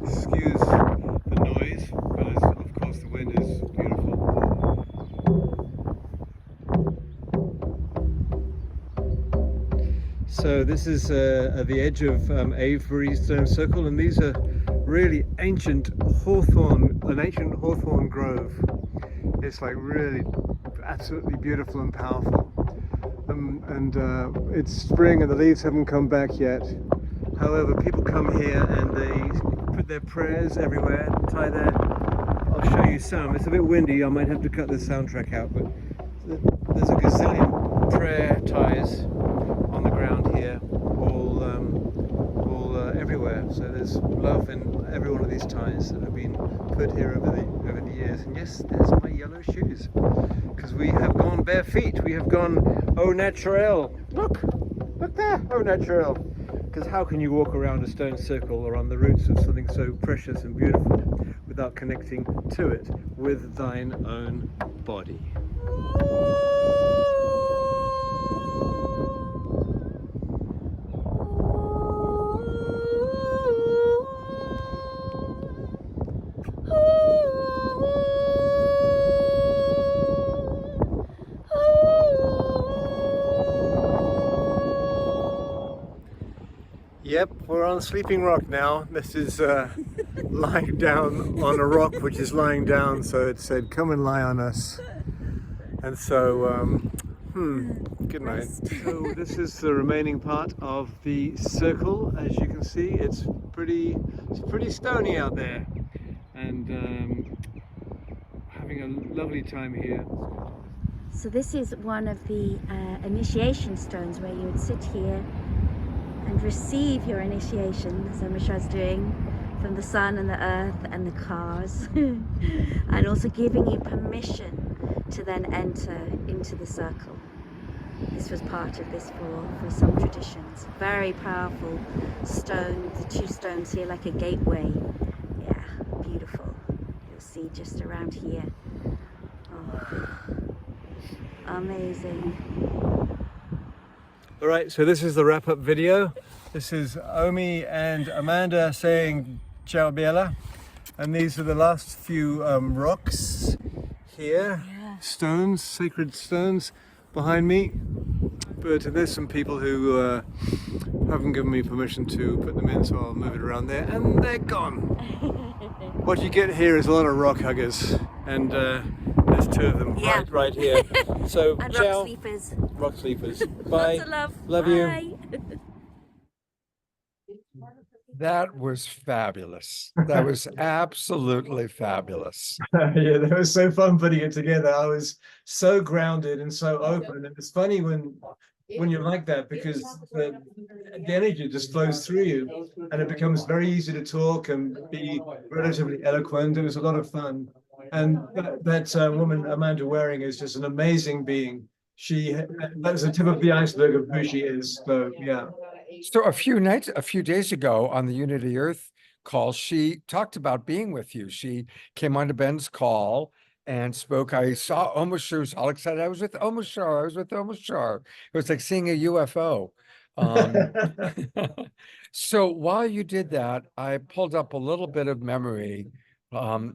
Excuse the noise, but of course the wind is beautiful. So this is at the edge of Avebury Stone Circle, and these are really ancient an ancient hawthorn grove. It's like really absolutely beautiful and powerful. It's spring and the leaves haven't come back yet. However, people come here and they put their prayers everywhere, tie their... I'll show you some. It's a bit windy, I might have to cut the soundtrack out, but there's a gazillion prayer ties on the ground here, all everywhere. So there's love in every one of these ties that have been put here over the years. And yes, there's my yellow shoes, because we have gone bare feet. We have gone au naturel. Look there, au naturel. Because how can you walk around a stone circle or on the roots of something so precious and beautiful without connecting to it with thine own body? Yep, we're on Sleeping Rock now. This is lying down on a rock which is lying down, so it said, come and lie on us. And so, good night. So this is the remaining part of the circle. As you can see, it's pretty stony out there. And having a lovely time here. So this is one of the initiation stones where you would sit here and receive your initiation, as Omashar's doing, from the sun and the earth and the cars, and also giving you permission to then enter into the circle. This was part of this for some traditions. Very powerful stone, the two stones here like a gateway. Yeah, beautiful. You'll see just around here. Oh, amazing. All right, so this is the wrap-up video. This is Omi and Amanda saying ciao bella. And these are the last few rocks here. Yeah. Stones, sacred stones behind me. But there's some people who haven't given me permission to put them in, so I'll move it around there. And they're gone. What you get here is a lot of rock huggers. And there's two of them right here. So and ciao. rock sleepers. Rock sleepers. Bye. Lots of love. Love Bye. you. That was fabulous. That was absolutely fabulous. Yeah, that was so fun putting it together. I was so grounded and so open. And it's funny when you're like that, because the energy just flows through you and it becomes very easy to talk and be relatively eloquent. It was a lot of fun. And that woman, Amanda Waring, is just an amazing being. That's the tip of the iceberg of who she is. So, yeah. So a few days ago on the Unity Earth call, she talked about being with you. She came onto Ben's call and spoke. I saw Omashar, was all excited. I was with Omashar. It was like seeing a UFO. So while you did that, I pulled up a little bit of memory,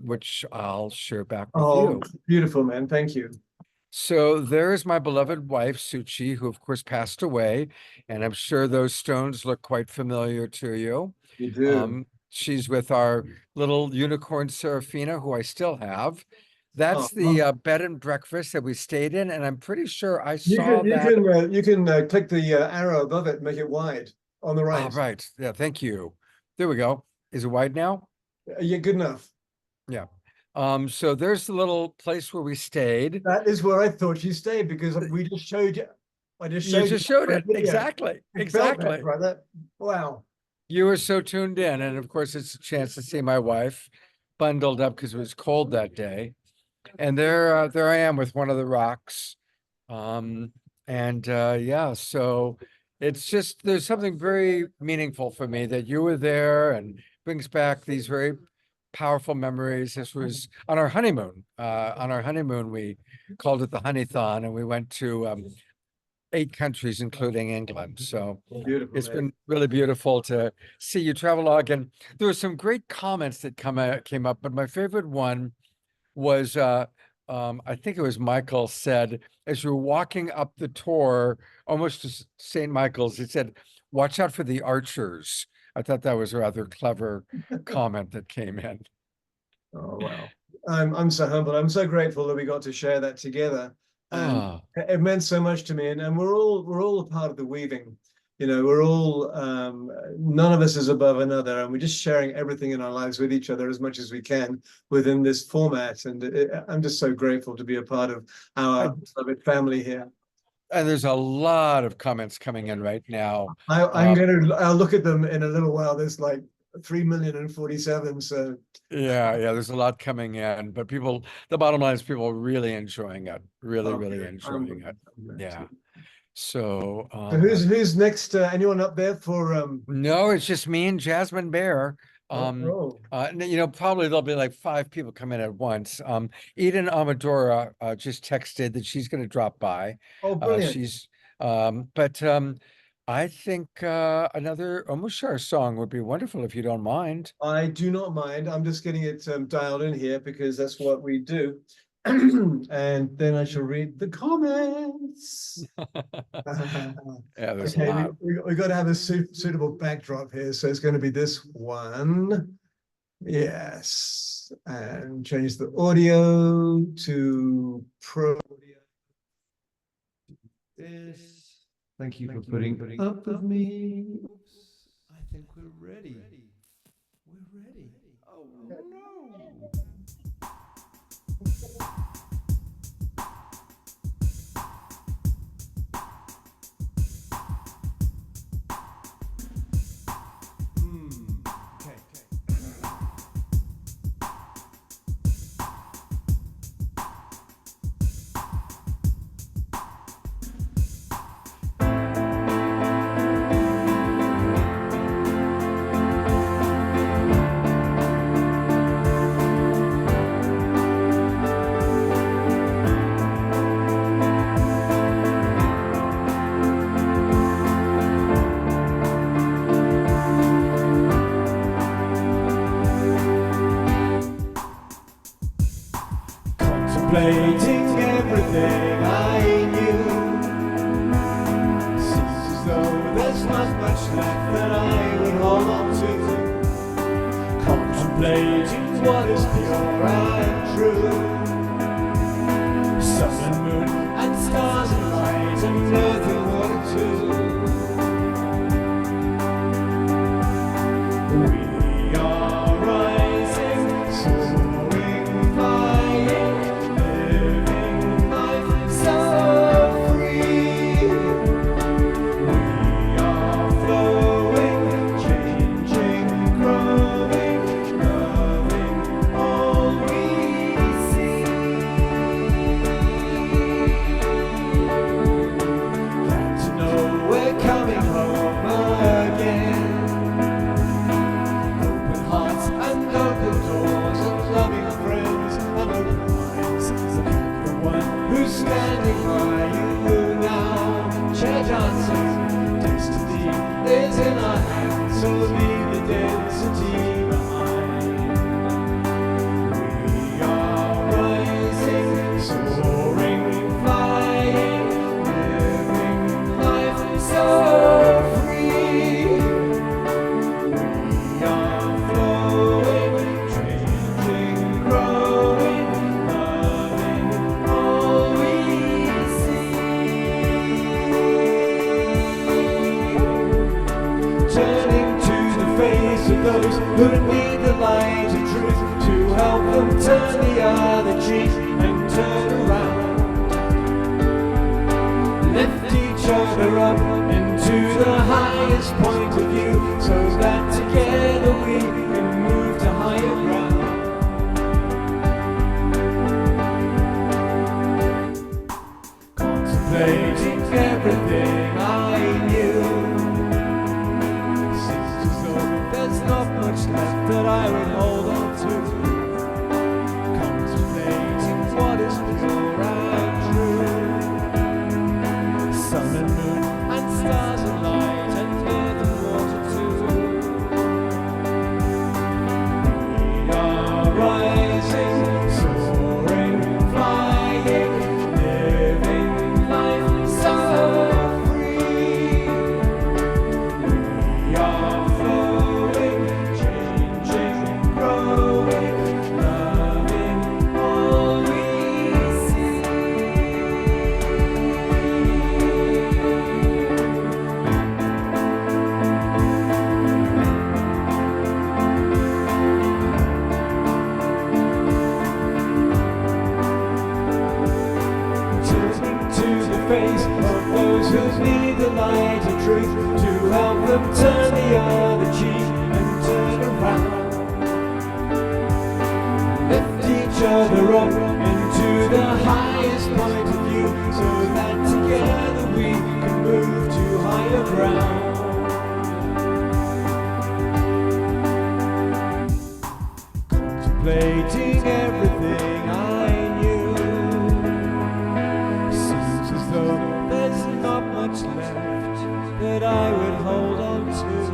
which I'll share back with you. Beautiful, man. Thank you. So there is my beloved wife, Suchi, who of course passed away. And I'm sure those stones look quite familiar to you. You do. She's with our little unicorn Serafina, who I still have. That's the bed and breakfast that we stayed in. And I'm pretty sure I saw that. You can click the arrow above it and make it wide on the right. Right. Yeah, thank you. There we go. Is it wide now? Yeah, good enough. Yeah. So there's the little place where we stayed. That is where I thought you stayed, because we just showed you. You just showed it. Exactly. Exactly. Brother. Wow. You were so tuned in. And of course, it's a chance to see my wife bundled up because it was cold that day. And there I am with one of the rocks. Yeah, so it's just, there's something very meaningful for me that you were there, and brings back these very powerful memories. This was on our honeymoon. We called it the Honeython, and we went to 8 countries, including England. So it's been really beautiful to see you travelogue. And there were some great comments that came up, but my favorite one was I think it was Michael said, as you're walking up the tour, almost to St. Michael's, he said, watch out for the archers. I thought that was a rather clever comment that came in. Oh, wow. I'm so humbled. I'm so grateful that we got to share that together. And it meant so much to me. And we're all a part of the weaving. You know, we're all, none of us is above another, and we're just sharing everything in our lives with each other as much as we can within this format. And I'm just so grateful to be a part of our beloved family here. And there's a lot of comments coming in right now. I'll look at them in a little while. There's like 3,047,000. So yeah, there's a lot coming in, but people, the bottom line is people are really enjoying it. Really enjoying it. Yeah. So who's next? Anyone up there for no, it's just me and Jasmine Bear. You know, probably there'll be like 5 people come in at once. Eden Amadora just texted that she's going to drop by. Oh, brilliant. I think another Omashar song would be wonderful if you don't mind. I do not mind. I'm just getting it dialed in here because that's what we do. And then I shall read the comments. Yeah, there's okay, a lot. we got to have a suitable backdrop here. So it's going to be this one. Yes. And change the audio to pro audio. This. Thank you for putting up with me. I think we're ready. We're ready. Oh, no. Contemplating everything I knew. Seems as though there's not much left that I would hold on to. Contemplating what is pure and true. Sun and moon and stars and light and earth and water too. We are rising, soaring, flying. Rising, soaring, flying. face of those who need the light of truth, to help them turn the other cheek and turn around. Lift each other up into the highest point of view, so that together we can move to higher ground. Contemplating everything I knew, seems as though there's not much left that I would hold on to.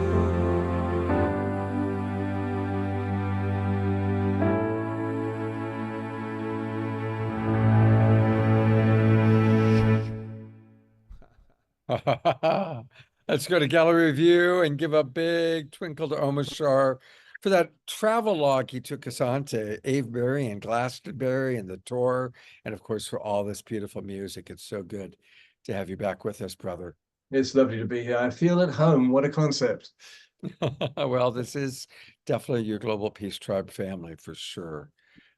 Let's go to gallery review and give a big twinkle to Omashar for that travel log he took us on to Avebury and Glastonbury and the tour, and of course for all this beautiful music. It's so good to have you back with us, brother. It's lovely to be here. I feel at home. What a concept. Well, this is definitely your Global Peace Tribe family for sure.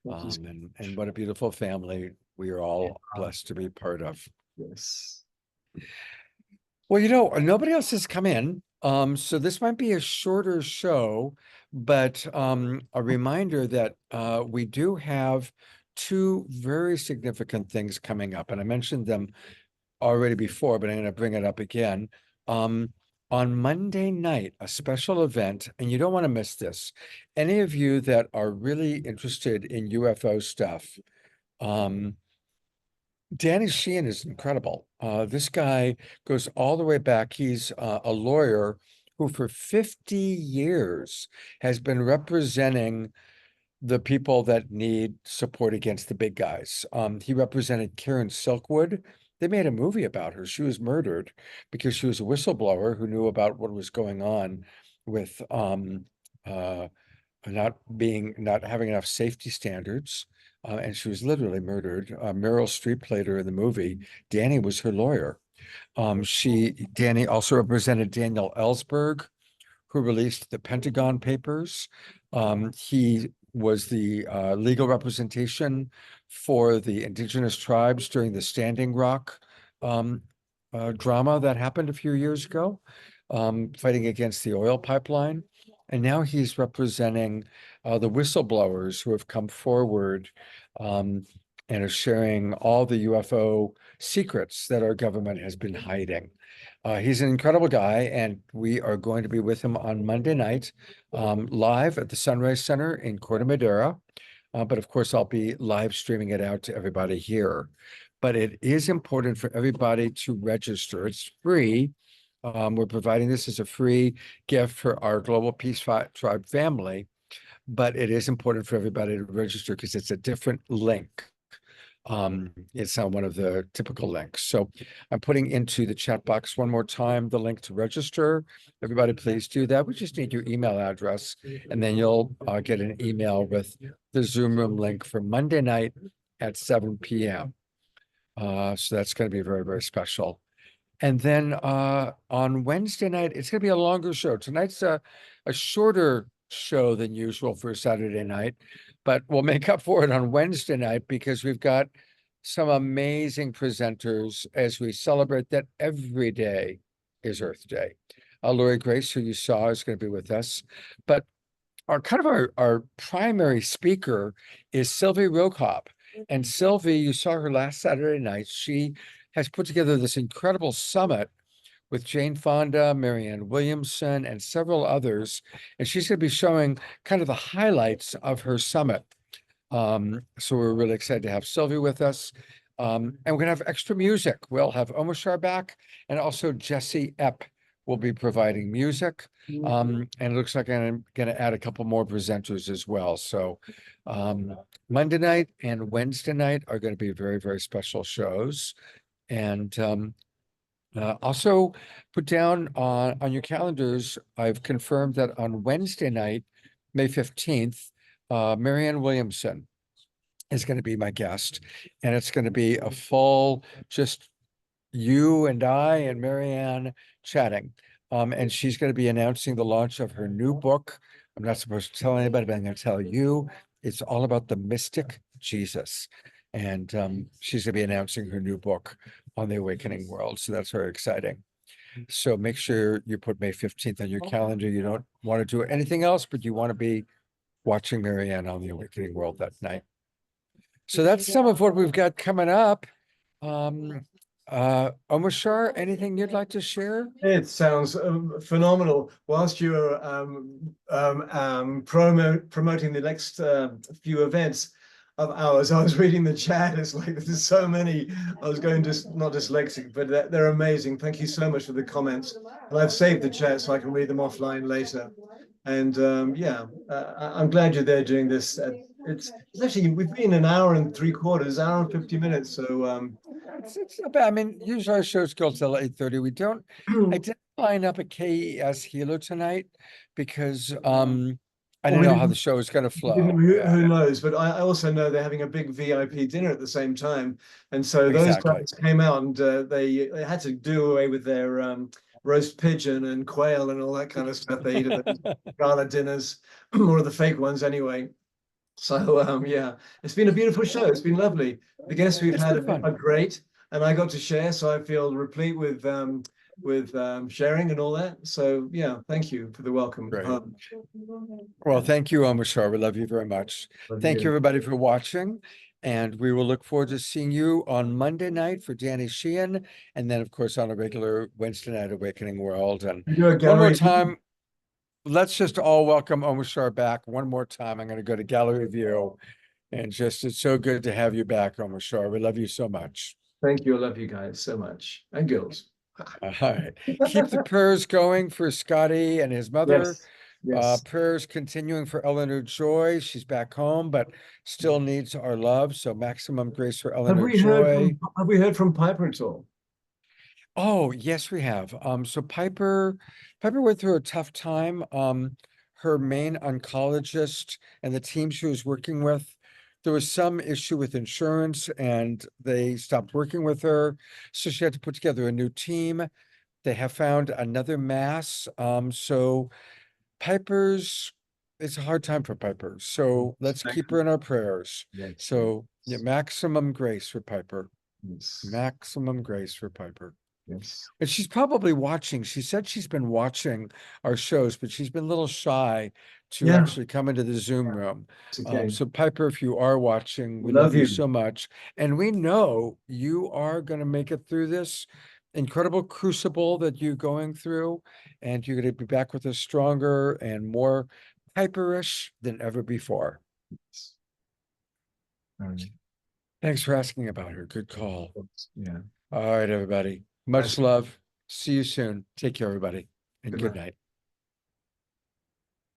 And what a beautiful family we are all blessed to be part of. Yes. Well, you know, nobody else has come in. So this might be a shorter show, but a reminder that we do have two very significant things coming up. And I mentioned them already before, but I'm going to bring it up again. On Monday night, a special event, and you don't want to miss this. Any of you that are really interested in UFO stuff, Danny Sheehan is incredible. This guy goes all the way back. He's a lawyer who for 50 years has been representing the people that need support against the big guys. He represented Karen Silkwood. They made a movie about her. She was murdered because she was a whistleblower who knew about what was going on with not having enough safety standards. And she was literally murdered. Meryl Streep played her in the movie. Danny was her lawyer. Danny also represented Daniel Ellsberg, who released the Pentagon Papers. He was the legal representation for the indigenous tribes during the Standing Rock drama that happened a few years ago, fighting against the oil pipeline. And now he's representing the whistleblowers who have come forward and are sharing all the UFO secrets that our government has been hiding. He's an incredible guy, and we are going to be with him on Monday night, live at the Sunrise Center in Corte Madera. But of course, I'll be live streaming it out to everybody here. But it is important for everybody to register. It's free. We're providing this as a free gift for our Global Peace Tribe family, but it is important for everybody to register because it's a different link. It's not one of the typical links. So I'm putting into the chat box one more time the link to register. Everybody, please do that. We just need your email address, and then you'll get an email with the Zoom room link for Monday night at 7 p.m. So that's going to be very, very special. And then on Wednesday night, it's going to be a longer show. Tonight's a shorter show than usual for a Saturday night, but we'll make up for it on Wednesday night because we've got some amazing presenters as we celebrate that every day is Earth Day. Lori Grace, who you saw, is going to be with us. But our primary speaker is Sylvie Rokop. And Sylvie, you saw her last Saturday night. She has put together this incredible summit with Jane Fonda, Marianne Williamson, and several others. And she's going to be showing kind of the highlights of her summit. So we're really excited to have Sylvie with us. And we're going to have extra music. We'll have Omashar back, and also Jesse Epp will be providing music. And it looks like I'm going to add a couple more presenters as well. So Monday night and Wednesday night are going to be very, very special shows. And also put down on your calendars, I've confirmed that on Wednesday night, May 15th, Marianne Williamson is going to be my guest. And it's going to be a full, just you and I and Marianne chatting. And she's going to be announcing the launch of her new book. I'm not supposed to tell anybody, but I'm going to tell you. It's all about the mystic Jesus. And she's going to be announcing her new book on the awakening world. So that's very exciting. So make sure you put May 15th on your calendar. You don't want to do anything else, but you want to be watching Marianne on the awakening world that night. So that's some of what we've got coming up. Omashar, anything you'd like to share? It sounds phenomenal. Whilst you were promoting the next few events of ours, I was reading the chat. It's like there's so many. I was going not dyslexic, but they're amazing. Thank you so much for the comments. And I've saved the chat so I can read them offline later. And I'm glad you're there doing this. It's actually, we've been an hour and 3/4, hour and 50 minutes. So it's not bad. I mean, usually our shows go till 8:30. We don't, I didn't line up at KES Hilo tonight because I don't know how the show is going to flow. Who knows? But I also know they're having a big VIP dinner at the same time. And so those guys came out and they had to do away with their roast pigeon and quail and all that kind of stuff they eat at the gala dinners, or the fake ones anyway. So yeah, it's been a beautiful show. It's been lovely. The guests we've had are great, and I got to share, so I feel replete with sharing and all that. So yeah, thank you for the welcome. Well, thank you, Omashar. We love you very much. Thank you, everybody, for watching. And we will look forward to seeing you on Monday night for Danny Sheehan. And then, of course, on a regular Wednesday night Awakening World. And one more time, let's just all welcome Omashar back one more time. I'm going to go to gallery view. And just, it's so good to have you back, Omashar. We love you so much. Thank you. I love you guys so much. And girls. All right. Keep the prayers going for Scotty and his mother. Yes. Prayers continuing for Eleanor Joy. She's back home, but still needs our love. So maximum grace for Eleanor Joy. Have we heard from Piper at all? Oh, yes, we have. So Piper went through a tough time. Her main oncologist and the team she was working with, there was some issue with insurance and they stopped working with her. So she had to put together a new team. They have found another mass. So Piper's, it's a hard time for Piper. So let's keep her in our prayers. So yeah, maximum grace for Piper. Maximum grace for Piper. Yes. And she's probably watching. She said she's been watching our shows, but she's been a little shy to actually come into the Zoom room. So Piper, if you are watching, we love you so much. And we know you are going to make it through this incredible crucible that you're going through. And you're going to be back with us stronger and more Piperish than ever before. Thanks for asking about her. Good call. Yeah. All right, everybody. Much love. See you soon. Take care, everybody. And good night.